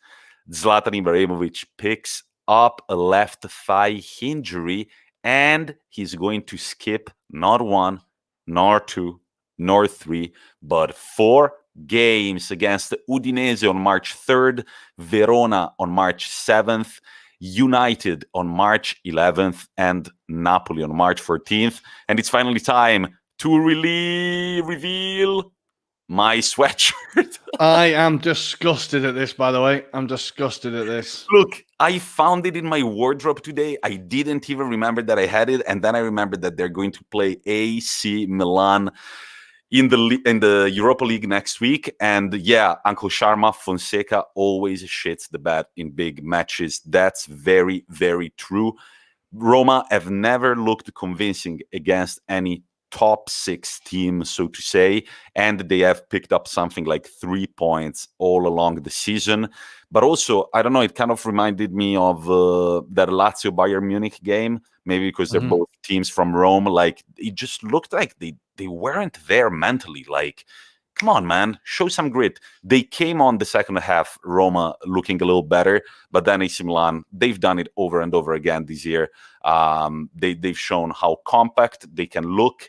Zlatan Ibrahimovic picks up a left thigh injury, and he's going to skip not 1, nor 2, nor 3, but 4 games against Udinese on March 3rd, Verona on March 7th, United on March 11th, and Napoli on March 14th. And it's finally time to reveal my sweatshirt. I am disgusted at this, by the way. I'm disgusted at this. Look, I found it in my wardrobe today. I didn't even remember that I had it. And then I remembered that they're going to play AC Milan in the Europa League next week. And yeah, Uncle Sharma Fonseca always shits the bed in big matches. That's very, very true. Roma have never looked convincing against any top 6 team, so to say, and they have picked up something like 3 points all along the season. But also, I don't know, it kind of reminded me of that Lazio Bayern Munich game, maybe because they're both teams from Rome. Like, it just looked like they weren't there mentally. Like, come on, man, show some grit. They came on the second half, Roma looking a little better, but then AC Milan, they've done it over and over again this year. They've shown how compact they can look.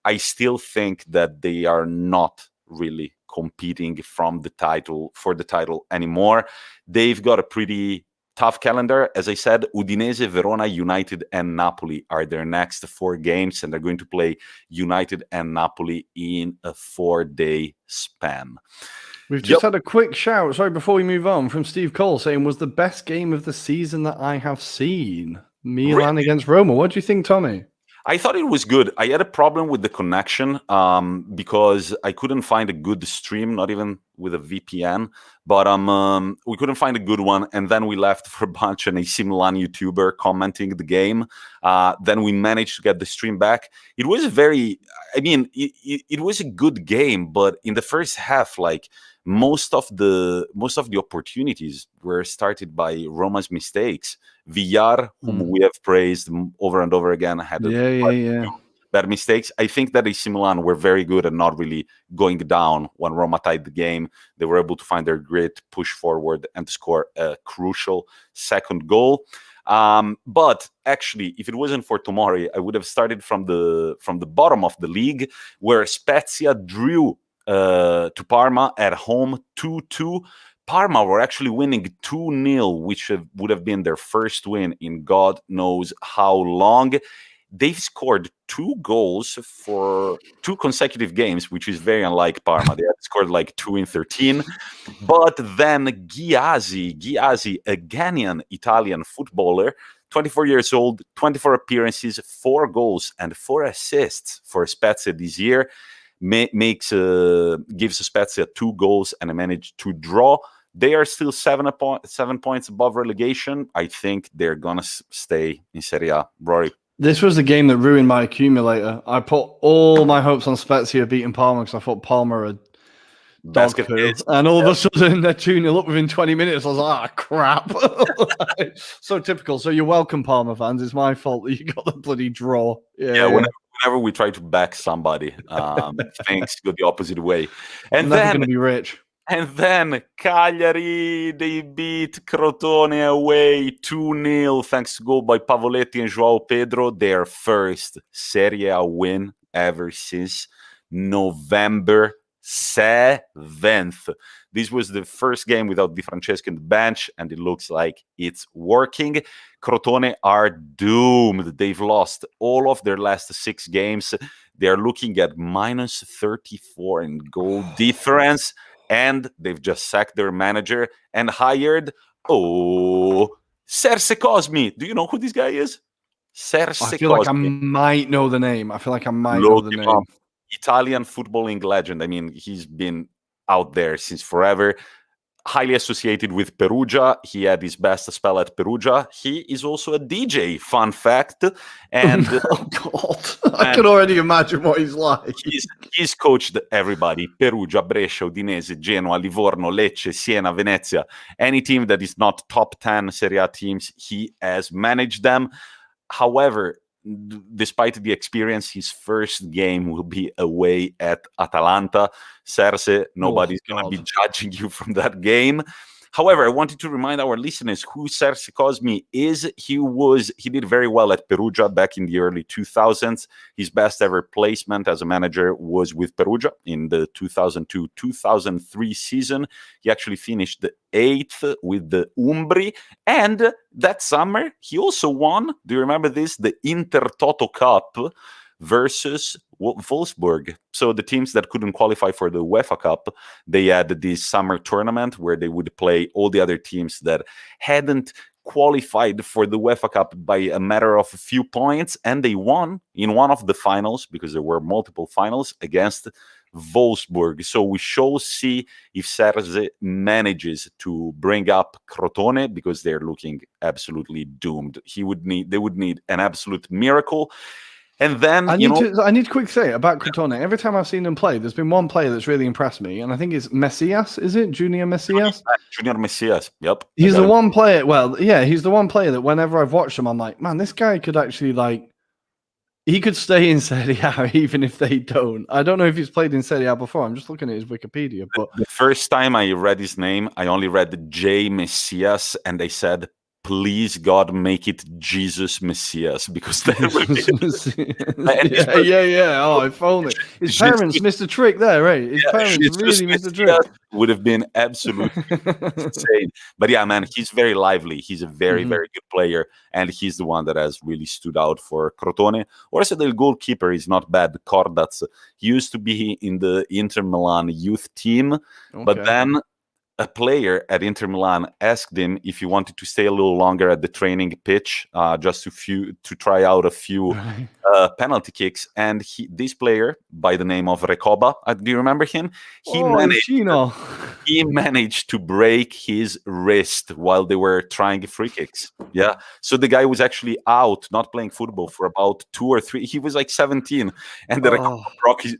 I still think that they are not really competing for the title anymore. They've got a pretty tough calendar. As I said, Udinese, Verona, United, and Napoli are their next 4 games, and they're going to play United and Napoli in a 4-day span. We've just had a quick shout, sorry, before we move on, from Steve Cole saying, was the best game of the season that I have seen. Milan against Roma. What do you think, Tommy? I thought it was good. I had a problem with the connection because I couldn't find a good stream, not even with a VPN. But we couldn't find a good one, and then we left for a bunch of AC Milan YouTuber commenting the game. Then we managed to get the stream back. It was it was a good game, but in the first half, like most of the opportunities were started by Roma's mistakes. Villar, whom we have praised over and over again, had bad mistakes. I think that AC Milan were very good at not really going down when Roma tied the game. They were able to find their grit, push forward, and score a crucial second goal. But actually, if it wasn't for Tomori, I would have started from the bottom of the league, where Spezia drew to Parma at home 2-2. Parma were actually winning 2-0, which would have been their first win in God knows how long. they've scored 2 goals for 2 consecutive games, which is very unlike Parma. They had scored like 2 in 13. But then Ghiasi, a Ghanaian Italian footballer, 24 years old, 24 appearances, 4 goals and 4 assists for Spezia this year, gives Spezia 2 goals and managed to draw. They are still 7 points above relegation. I think they're going to stay in Serie A. Ruairi. This was the game that ruined my accumulator. I put all my hopes on Spezia beating Parma because I thought Parma had dog poo. And all of a sudden, they're 2-0 up within 20 minutes. I was like, crap. So typical. So you're welcome, Parma fans. It's my fault that you got the bloody draw. Yeah. Whenever we try to back somebody, things go the opposite way. And never going to be rich. And then Cagliari, they beat Crotone away 2-0 thanks to goal by Pavoletti and João Pedro, their first Serie A win ever since November 7th. This was the first game without Di Francesco in the bench, and it looks like it's working. Crotone are doomed. They've lost all of their last 6 games. They're looking at minus 34 in goal difference. And they've just sacked their manager and hired, Serse Cosmi. Do you know who this guy is? Serse Cosmi. I feel like I might know the name. Know the name. Italian footballing legend. I mean, he's been out there since forever. Highly associated with Perugia. He had his best spell at Perugia. He is also a DJ, fun fact. And oh God, I can already imagine what he's like. He's coached everybody: Perugia, Brescia, Udinese, Genoa, Livorno, Lecce, Siena, Venezia. Any team that is not top 10 Serie A teams, he has managed them. However, despite the experience, his first game will be away at Atalanta. Serse, nobody's going to be judging you from that game. However, I wanted to remind our listeners who Serse Cosmi is. He did very well at Perugia back in the early 2000s. His best ever placement as a manager was with Perugia in the 2002-2003 season. He actually finished 8th with the Umbri. And that summer, he also won, do you remember this? The Intertoto Cup versus Wolfsburg. So the teams that couldn't qualify for the UEFA Cup, they had this summer tournament where they would play all the other teams that hadn't qualified for the UEFA Cup by a matter of a few points, and they won in one of the finals, because there were multiple finals, against Wolfsburg. So we shall see if Serse manages to bring up Crotone, because they're looking absolutely doomed. They would need an absolute miracle. And then I need to quick say about Crotone. Every time I've seen them play, there's been one player that's really impressed me, and I think it's Messias. Is it Junior Messias? Junior Messias. Yep. He's the one player. Well, yeah, he's the one player that whenever I've watched him, I'm like, man, this guy could actually he could stay in Serie A even if they don't. I don't know if he's played in Serie A before. I'm just looking at his Wikipedia. But the first time I read his name, I only read J Messias, and they said, please God, make it Jesus Messias, because that would yeah. Oh, if only his parents missed a trick there, right? His parents really missed a trick. Would have been absolutely insane. But yeah, man, he's very lively. He's a very, very good player, and he's the one that has really stood out for Crotone. Also, the goalkeeper is not bad. Cordaz. He used to be in the Inter Milan youth team, but then a player at Inter Milan asked him if he wanted to stay a little longer at the training pitch, just to try out a few penalty kicks. And this player, by the name of Recoba, do you remember him? He managed to break his wrist while they were trying free kicks. Yeah, so the guy was actually out, not playing football for about 2 or 3. He was like 17, and the Recoba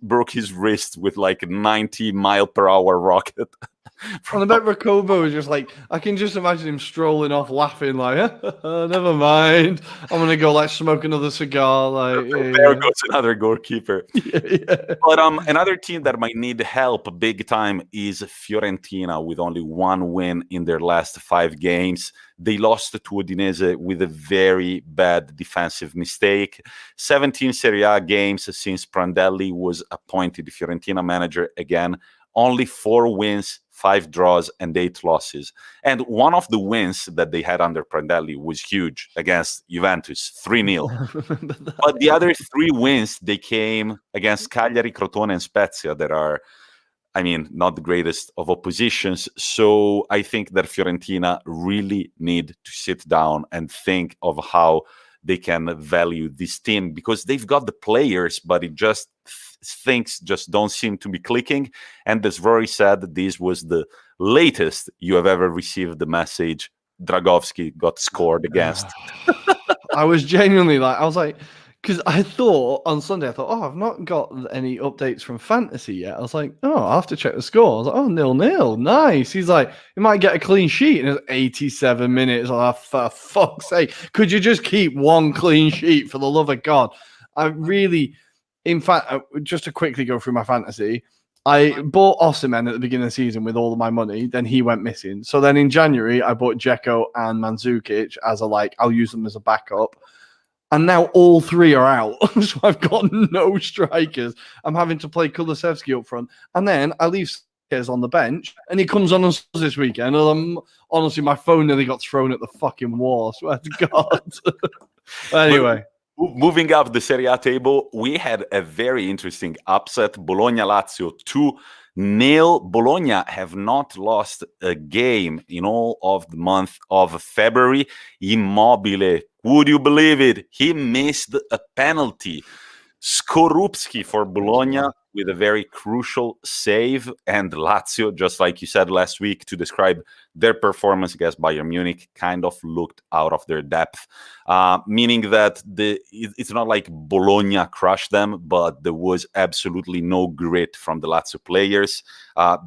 broke his wrist with like a 90-mile-per-hour rocket. And I bet Recoba was just like, I can just imagine him strolling off laughing like, never mind, I'm going to go smoke another cigar. There goes another goalkeeper. But another team that might need help big time is Fiorentina, with only 1 win in their last 5 games. They lost to Udinese with a very bad defensive mistake. 17 Serie A games since Prandelli was appointed Fiorentina manager again. only 4 wins, 5 draws, and 8 losses. And one of the wins that they had under Prandelli was huge against Juventus, 3-0. But the other 3 wins, they came against Cagliari, Crotone, and Spezia that are, not the greatest of oppositions. So I think that Fiorentina really need to sit down and think of how they can value this team, because they've got the players, but things just don't seem to be clicking. And as Ruairi said, this was the latest you have ever received the message Dragowski got scored against. I was genuinely because I thought on Sunday, I've not got any updates from Fantasy yet. I was like, I'll have to check the score. I was like, 0-0, nice. He's like, he might get a clean sheet in 87 minutes. For fuck's sake, could you just keep one clean sheet for the love of God? In fact, just to quickly go through my fantasy, I bought Osimhen at the beginning of the season with all of my money. Then he went missing. So then in January, I bought Dzeko and Mandzukic as I'll use them as a backup. And now all 3 are out. So I've got no strikers. I'm having to play Kulusevski up front. And then I leave Sanchez on the bench. And he comes on this weekend. And honestly, my phone nearly got thrown at the fucking wall. I swear to God. Anyway. Moving up the Serie A table, we had a very interesting upset. Bologna-Lazio 2-0. Bologna have not lost a game in all of the month of February. Immobile, would you believe it? He missed a penalty. Skorupski for Bologna with a very crucial save, and Lazio, just like you said last week to describe their performance against Bayern Munich, kind of looked out of their depth, meaning that it's not like Bologna crushed them, but there was absolutely no grit from the Lazio players.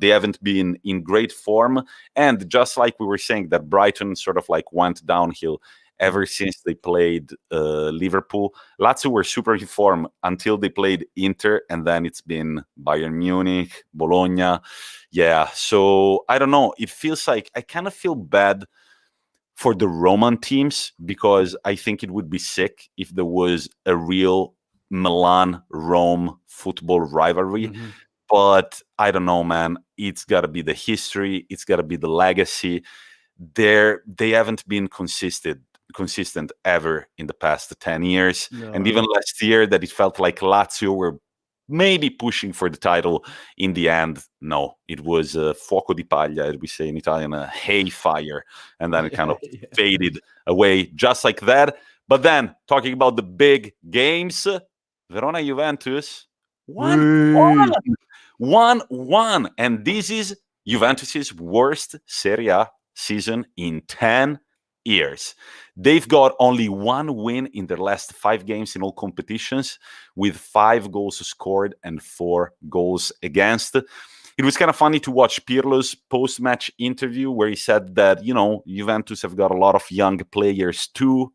They haven't been in great form, and just like we were saying that Brighton sort of went downhill ever since they played Liverpool. Lazio were super in form until they played Inter, and then it's been Bayern Munich, Bologna. Yeah, so I don't know. It feels like I kind of feel bad for the Roman teams, because I think it would be sick if there was a real Milan-Rome football rivalry. Mm-hmm. But I don't know, man. It's got to be the history. It's got to be the legacy. They haven't been consistent ever in the past 10 years. No. And even last year that it felt like Lazio were maybe pushing for the title. In the end, no, it was a fuoco di paglia, as we say in Italian, a hay fire. And then it kind of faded away just like that. But then, talking about the big games, Verona-Juventus, 1-1. And this is Juventus's worst Serie A season in 10 years. They've got only 1 win in their last 5 games in all competitions, with 5 goals scored and 4 goals against. It was kind of funny to watch Pirlo's post-match interview, where he said that, Juventus have got a lot of young players too.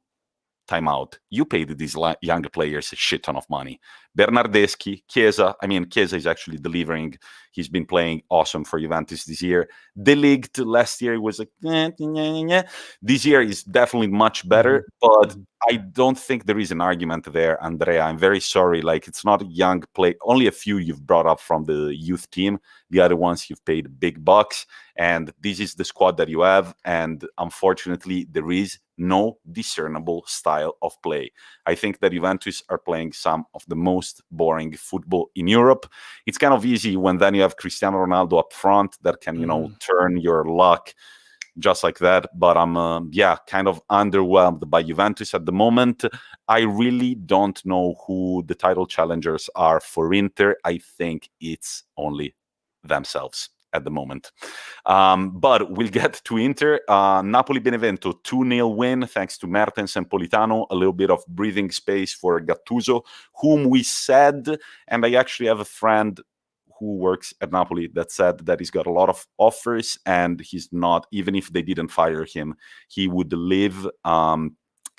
Timeout. You paid these young players a shit ton of money. Bernardeschi, Chiesa. Chiesa is actually delivering. He's been playing awesome for Juventus this year. De Ligt last year was This year is definitely much better, but I don't think there is an argument there, Andrea. I'm very sorry. It's not a young play. Only a few you've brought up from the youth team. The other ones you've paid big bucks. And this is the squad that you have. And unfortunately, there is no discernible style of play. I think that Juventus are playing some of the most boring football in Europe. It's kind of easy when then you have Cristiano Ronaldo up front that can, turn your luck just like that. But I'm, kind of underwhelmed by Juventus at the moment. I really don't know who the title challengers are for Inter. I think it's only themselves at the moment. But we'll get to Inter. Napoli-Benevento, 2-0 win thanks to Mertens and Politano. A little bit of breathing space for Gattuso, whom we said, and I actually have a friend who works at Napoli that said that he's got a lot of offers and he's not, even if they didn't fire him, he would leave.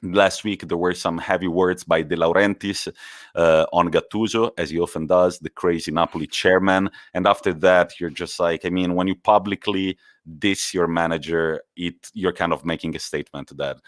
Last week, there were some heavy words by De Laurentiis on Gattuso, as he often does, the crazy Napoli chairman. And after that, you're just when you publicly diss your manager, you're kind of making a statement that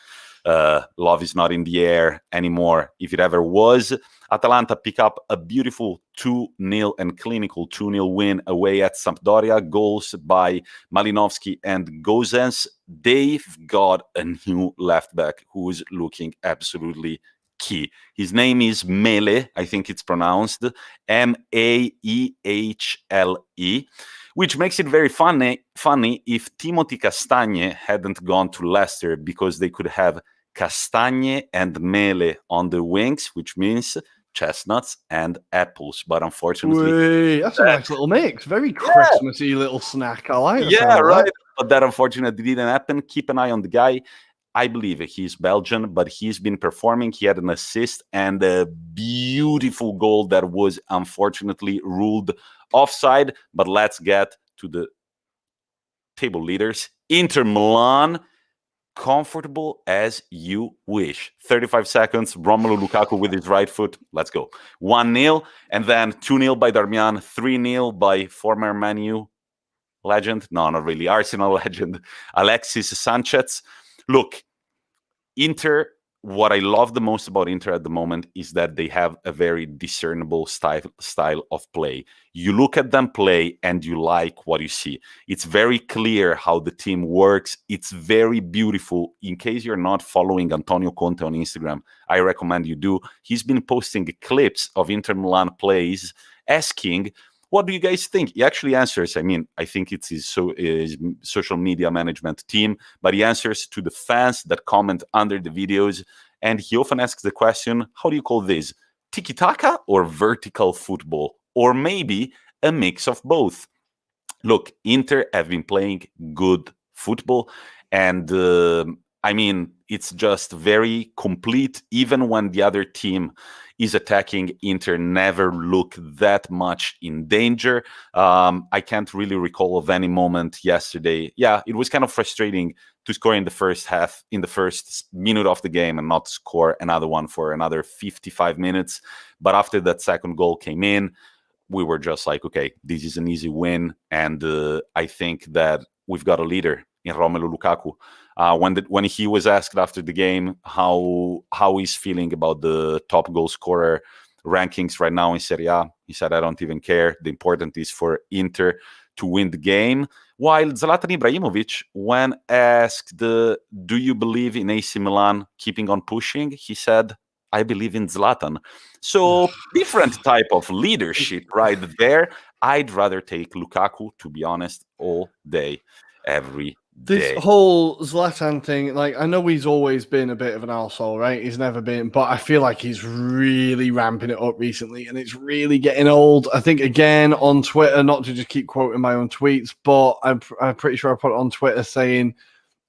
love is not in the air anymore, if it ever was. Atalanta pick up a beautiful 2-0 and clinical 2-0 win away at Sampdoria. Goals by Malinovsky and Gozens. They've got a new left back who is looking absolutely key. His name is Mele, I think it's pronounced Maehle, which makes it very funny if Timothy Castagne hadn't gone to Leicester, because they could have Castagne and Mele on the wings, which means chestnuts and apples. But unfortunately, that's a nice little mix. Very Christmassy little snack. I like that. Right. But that unfortunately didn't happen. Keep an eye on the guy. I believe he's Belgian, but he's been performing. He had an assist and a beautiful goal that was unfortunately ruled offside. But let's get to the table leaders. Inter Milan, comfortable as you wish. 35 seconds, Romelu Lukaku with his right foot. Let's go. 1-0, and then 2-0 by Darmian, 3-0 by former Man U legend. No, not really. Arsenal legend, Alexis Sanchez. Look, Inter, what I love the most about Inter at the moment is that they have a very discernible style of play. You look at them play and you like what you see. It's very clear how the team works. It's very beautiful. In case you're not following Antonio Conte on Instagram, I recommend you do. He's been posting clips of Inter Milan plays, asking, what do you guys think? He actually answers. I mean, I think it's his social media management team, but he answers to the fans that comment under the videos. And he often asks the question, how do you call this? Tiki-taka or vertical football? Or maybe a mix of both? Look, Inter have been playing good football. And I mean, it's just very complete. Even when the other team is attacking, Inter never look that much in danger. I can't really recall of any moment yesterday. Yeah, it was kind of frustrating to score in the first half, in the first minute of the game, and not score another one for another 55 minutes. But after that second goal came in, we were just like, okay, this is an easy win. And I think that we've got a leader in Romelu Lukaku. When he was asked after the game how he's feeling about the top goal scorer rankings right now in Serie A, he said, I don't even care. The important is for Inter to win the game. While Zlatan Ibrahimovic, when asked, do you believe in AC Milan keeping on pushing? He said, I believe in Zlatan. So different type of leadership right there. I'd rather take Lukaku, to be honest, all day, every day. This whole Zlatan thing, like, I know he's always been a bit of an arsehole, right? He's never been, but I feel like he's really ramping it up recently, and it's really getting old. I think, again, on Twitter, not to just keep quoting my own tweets, but I'm pretty sure I put it on Twitter saying,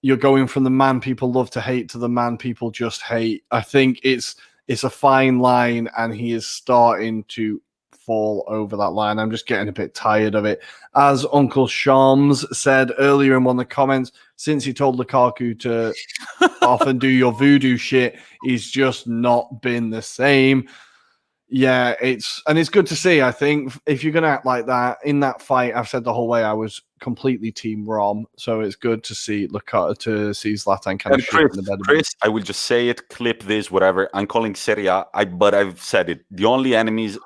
you're going from the man people love to hate to the man people just hate. I think it's a fine line, and he is starting to fall over that line. I'm just getting a bit tired of it. As Uncle Shams said earlier in one of the comments, since he told Lukaku to often do your voodoo shit, he's just not been the same. Yeah, it's good to see. I think if you're going to act like that in that fight, I've said the whole way I was completely team Rom, so it's good to see Zlatan kind of shit in the bed. Chris, I will just say it, clip this, whatever. I'm calling Serie A, but I've said it. The only enemies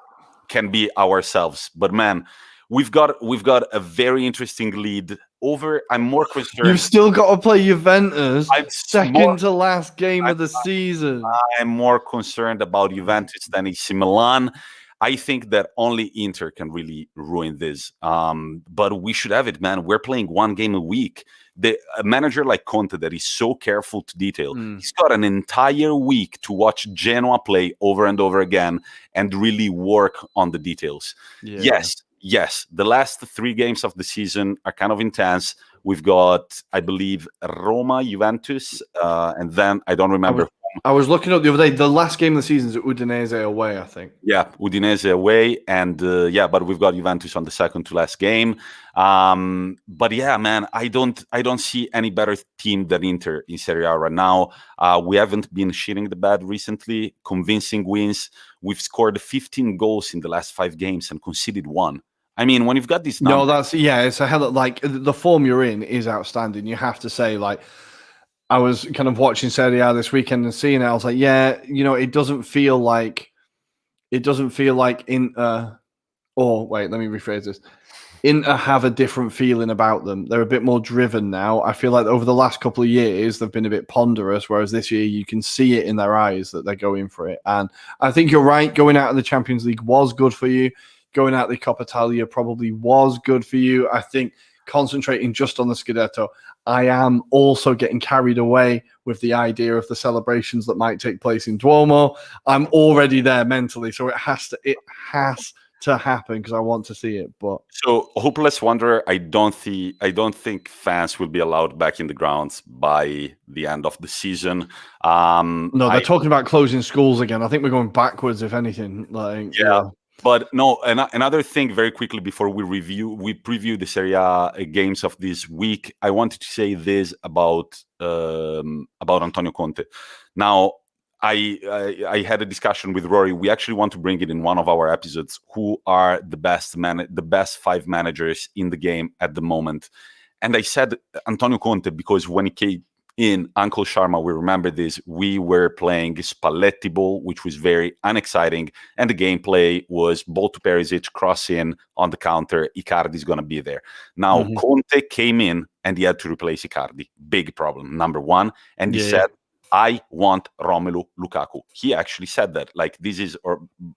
can be ourselves. But man, we've got a very interesting lead over. I'm more concerned. You've still got to play Juventus. Second to last game of the season. I'm more concerned about Juventus than AC Milan. I think that only Inter can really ruin this. But we should have it, man. We're playing one game a week. A manager like Conte that is so careful to detail, he's got an entire week to watch Genoa play over and over again and really work on the details. Yeah. Yes, the last 3 games of the season are kind of intense. We've got, I believe, Roma, Juventus, and then I don't remember. I was looking up the other day. The last game of the season is Udinese away, I think. Yeah, Udinese away, and but we've got Juventus on the second to last game. But yeah, man, I don't see any better team than Inter in Serie A right now. We haven't been shitting the bed recently. Convincing wins. We've scored 15 goals in the last 5 games and conceded 1. I mean, when you've got these numbers... No, it's a hell of, like, the form you're in is outstanding. You have to say, like, I was kind of watching Serie A this weekend and seeing it. I was like, yeah, it doesn't feel like Inter. Or wait, let me rephrase this. Inter have a different feeling about them. They're a bit more driven now. I feel like over the last couple of years, they've been a bit ponderous, whereas this year you can see it in their eyes that they're going for it. And I think you're right. Going out of the Champions League was good for you. Going out of the Coppa Italia probably was good for you. I think concentrating just on the Scudetto, I am also getting carried away with the idea of the celebrations that might take place in Duomo. I'm already there mentally, so it has to happen because I want to see it. But so, hopeless wanderer, I don't think fans will be allowed back in the grounds by the end of the season. No, they're talking about closing schools again. I think we're going backwards, if anything. Yeah. But no, another thing very quickly before we preview the Serie A games of this week, I wanted to say this about Antonio Conte. Now, I had a discussion with Ruairi. We actually want to bring it in one of our episodes. Who are the best 5 managers in the game at the moment? And I said Antonio Conte because when he came in, Uncle Sharma, we remember this, we were playing Spalletti ball, which was very unexciting. And the gameplay was ball to Perisic, cross in on the counter. Icardi is going to be there. Now, Conte came in and he had to replace Icardi. Big problem, number one. And he said, I want Romelu Lukaku. He actually said that. Like, this is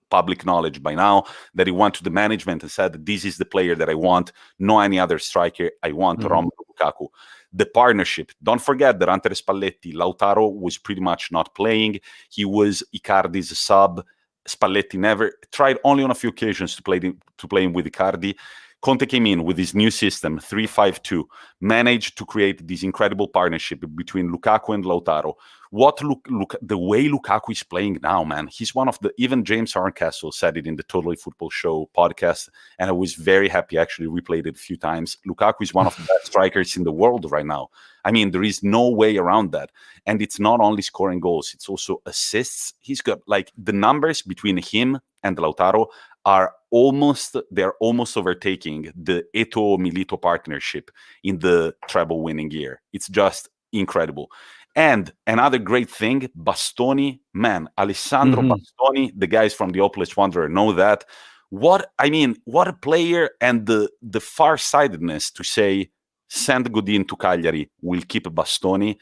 public knowledge by now, that he went to the management and said, this is the player that I want. No any other striker. I want Romelu Lukaku. The partnership. Don't forget that under Spalletti, Lautaro was pretty much not playing. He was Icardi's sub. Spalletti never tried, only on a few occasions to play him with Icardi. Conte came in with his new system, 3-5-2, managed to create this incredible partnership between Lukaku and Lautaro. The way Lukaku is playing now, man, he's one of even James Horncastle said it in the Totally Football Show podcast, and I was very happy, actually replayed it a few times. Lukaku is one of the best strikers in the world right now. I mean, there is no way around that. And it's not only scoring goals, it's also assists. He's got, like, the numbers between him and Lautaro are almost overtaking the Eto'o-Milito partnership in the treble winning year. It's just incredible. And another great thing, Bastoni, man, Alessandro Bastoni, the guys from the Hopeless Wanderer know that. What a player, and the far-sightedness to say, send Godin to Cagliari, we'll keep Bastoni,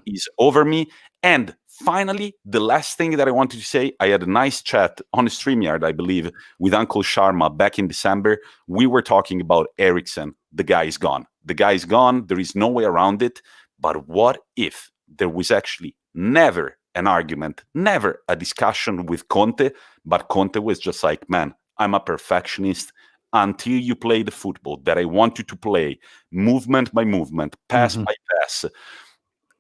is over me. And finally, the last thing that I wanted to say, I had a nice chat on StreamYard, I believe, with Uncle Sharma back in December. We were talking about Eriksen. The guy is gone. There is no way around it. But what if there was actually never an argument, never a discussion with Conte, but Conte was just like, man, I'm a perfectionist. Until you play the football that I want you to play, movement by movement, pass by pass,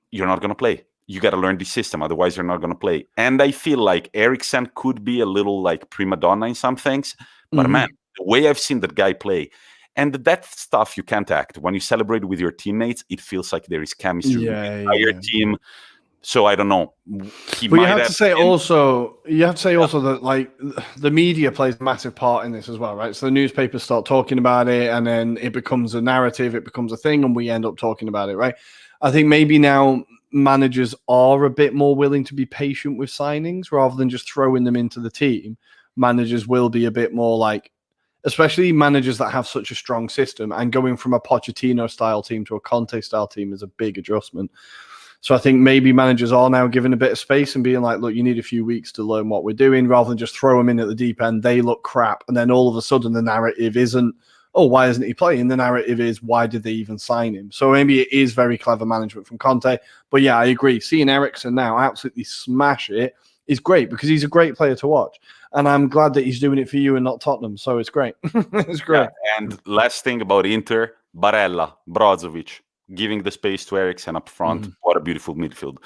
you're not going to play. You got to learn the system, otherwise you're not going to play. And I feel like Eriksen could be a little like prima donna in some things, but man, the way I've seen that guy play, and that stuff you can't act. When you celebrate with your teammates, it feels like there is chemistry with the entire team. So I don't know. But you have to say also that, like, the media plays a massive part in this as well, right? So the newspapers start talking about it, and then it becomes a narrative, it becomes a thing, and we end up talking about it, right? I think maybe now managers are a bit more willing to be patient with signings rather than just throwing them into the team. Managers will be a bit more like, especially managers that have such a strong system, and going from a Pochettino style team to a Conte style team is a big adjustment. So I think maybe managers are now given a bit of space and being like, look, you need a few weeks to learn what we're doing, rather than just throw them in at the deep end. They look crap. And then all of a sudden the narrative isn't, oh, why isn't he playing? The narrative is, why did they even sign him? So maybe it is very clever management from Conte. But yeah, I agree. Seeing Eriksen now absolutely smash it is great, because he's a great player to watch. And I'm glad that he's doing it for you and not Tottenham. So it's great. It's great. Yeah, and last thing about Inter, Barella, Brozovic, giving the space to Eriksen up front. What a beautiful midfield.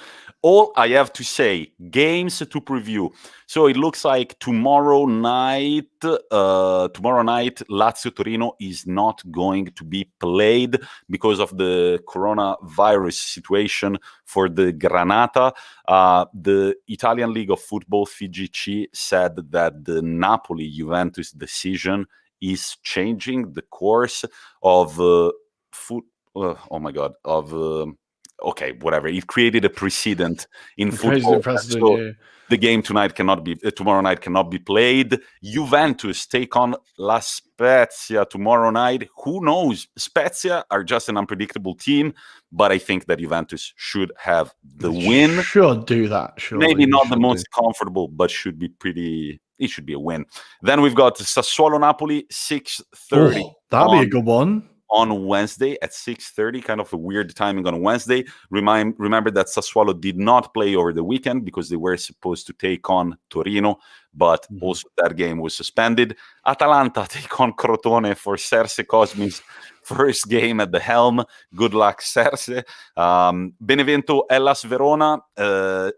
All I have to say, games to preview. So it looks like tomorrow night, Lazio-Torino is not going to be played because of the coronavirus situation for the Granata. The Italian League of Football, FIGC, said that the Napoli-Juventus decision is changing the course of okay, whatever. It created a precedent in football. So the game tomorrow night cannot be played. Juventus take on La Spezia tomorrow night. Who knows? Spezia are just an unpredictable team, but I think that Juventus should have the win. Should do that. Surely. Maybe not the most comfortable, but should be pretty. It should be a win. Then we've got Sassuolo Napoli 6:30. That'd be a good one. On Wednesday at 6:30, kind of a weird timing on Wednesday. Remember that Sassuolo did not play over the weekend because they were supposed to take on Torino, but also that game was suspended. Atalanta take on Crotone for Serse Cosmi's first game at the helm. Good luck, Serse. Benevento, Hellas Verona.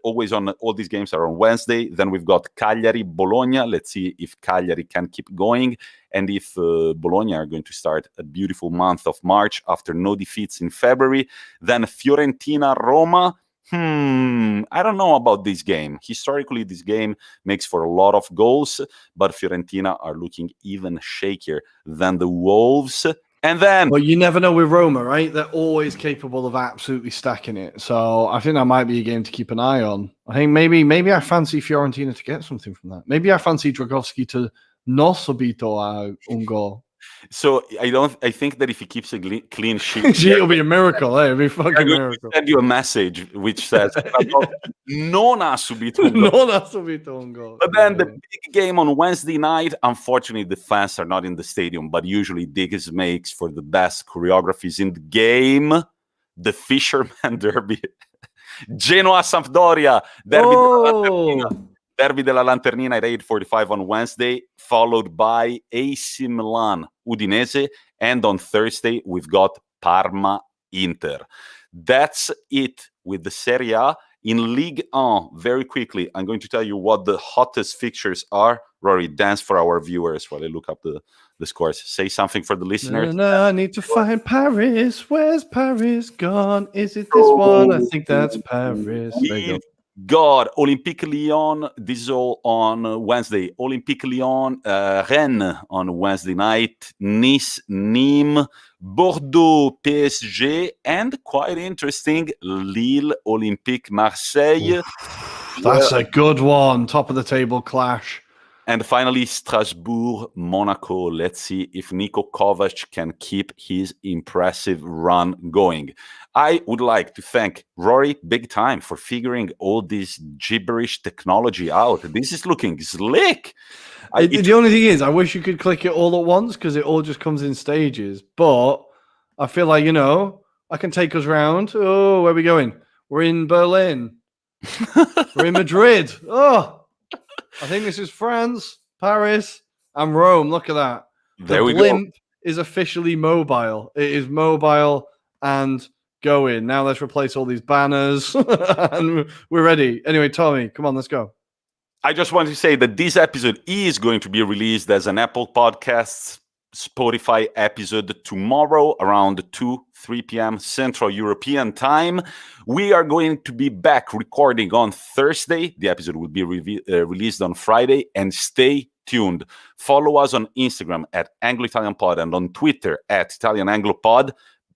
Always on all these games are on Wednesday. Then we've got Cagliari, Bologna. Let's see if Cagliari can keep going. And if Bologna are going to start a beautiful month of March after no defeats in February. Then Fiorentina, Roma. I don't know about this game. Historically, this game makes for a lot of goals, but Fiorentina are looking even shakier than the Wolves. And then... Well, you never know with Roma, right? They're always capable of absolutely stacking it. So I think that might be a game to keep an eye on. I think maybe I fancy Fiorentina to get something from that. Maybe I fancy Dragowski to not subito un goal. So I think that if he keeps a clean sheet, it'll be a miracle. It'll be a fucking miracle. Send you a message which says non ha subito un goal. Non ha subito un goal. But then the big game on Wednesday night, unfortunately the fans are not in the stadium, but usually Diggs makes for the best choreographies in the game. The Fisherman Derby. Genoa Sampdoria Derby della Lanternina at 8:45 on Wednesday, followed by AC Milan, Udinese, and on Thursday we've got Parma, Inter. That's it with the Serie A. In Ligue 1, very quickly, I'm going to tell you what the hottest fixtures are. Rory, dance for our viewers while I look up the scores. Say something for the listeners. No, I need to find Paris. Where's Paris gone? Is it this one? I think that's Paris. There you go. God, Olympique Lyon, this is all on Wednesday. Olympique Lyon, Rennes on Wednesday night, Nice, Nîmes, Bordeaux, PSG, and quite interesting, Lille, Olympique Marseille. That's a good one. Top of the table clash. And finally, Strasbourg, Monaco. Let's see if Niko Kovac can keep his impressive run going. I would like to thank Rory big time for figuring all this gibberish technology out. This is looking slick. The only thing is, I wish you could click it all at once because it all just comes in stages. But I feel like, I can take us round. Oh, where are we going? We're in Berlin. We're in Madrid. Oh, I think this is France, Paris, and Rome. Look at that. There we blimp is officially mobile. It is mobile and going. Now let's replace all these banners and we're ready. Anyway, Tommy, come on, let's go. I just want to say that this episode is going to be released as an Apple Podcasts Spotify episode tomorrow around 2-3 p.m. Central European time. We are going to be back recording on Thursday. The episode will be released on Friday, and stay tuned. Follow us on Instagram at Anglo-Italian Pod and on Twitter at Italian Anglo Pod,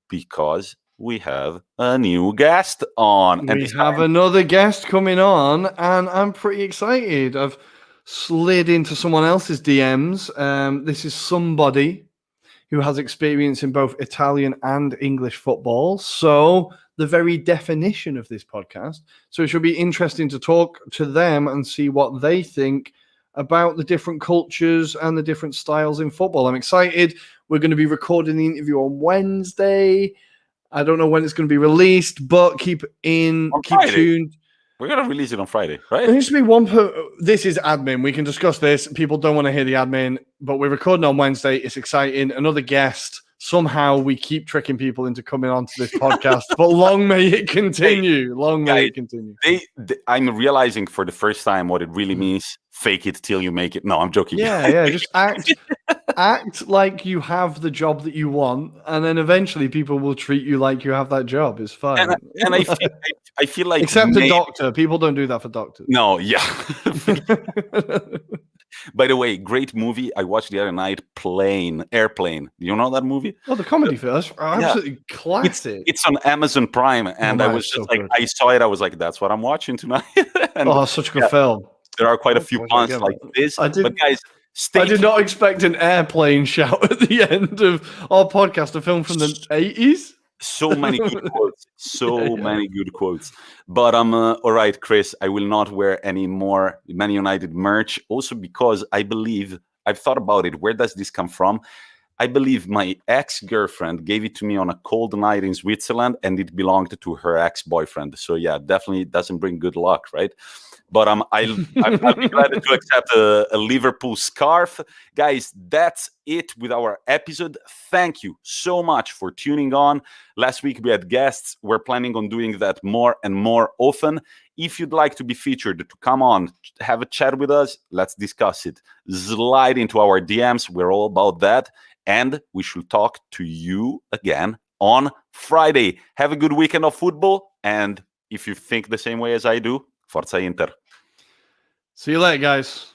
because we have a new guest on. We have another guest coming on, and I'm pretty excited. I've slid into someone else's DMs. This is somebody who has experience in both Italian and English football. So the very definition of this podcast. So it should be interesting to talk to them and see what they think about the different cultures and the different styles in football. I'm excited. We're going to be recording the interview on Wednesday. I don't know when it's going to be released, but keep tuned. We're going to release it on Friday, right? There needs to be one this is admin. We can discuss this. People don't want to hear the admin, but we're recording on Wednesday. It's exciting. Another guest. Somehow we keep tricking people into coming onto this podcast, but long may it continue. May it continue. I'm realizing for the first time what it really means. Fake it till you make it. No, I'm joking. Yeah. Just act like you have the job that you want, and then eventually people will treat you like you have that job. It's fine. And I feel like except a doctor. People don't do that for doctors. No, yeah. By the way, great movie. I watched the other night, Airplane. You know that movie? Oh, the comedy film. That's absolutely classic. It's on Amazon Prime, and I was just like, I saw it. I was like, that's what I'm watching tonight. And, such a good film. There are quite a few puns like this. But guys, I did not expect an airplane shout at the end of our podcast, a film from the 80s. So many good quotes. Many good quotes. But all right, Chris, I will not wear any more Man United merch. Also because I believe, I've thought about it. Where does this come from? I believe my ex-girlfriend gave it to me on a cold night in Switzerland, and it belonged to her ex-boyfriend. So yeah, definitely doesn't bring good luck, right? But I'll be glad to accept a Liverpool scarf. Guys, that's it with our episode. Thank you so much for tuning on. Last week we had guests. We're planning on doing that more and more often. If you'd like to be featured, to come on, have a chat with us, let's discuss it. Slide into our DMs. We're all about that. And we should talk to you again on Friday. Have a good weekend of football. And if you think the same way as I do, Forza Inter. See you later, guys.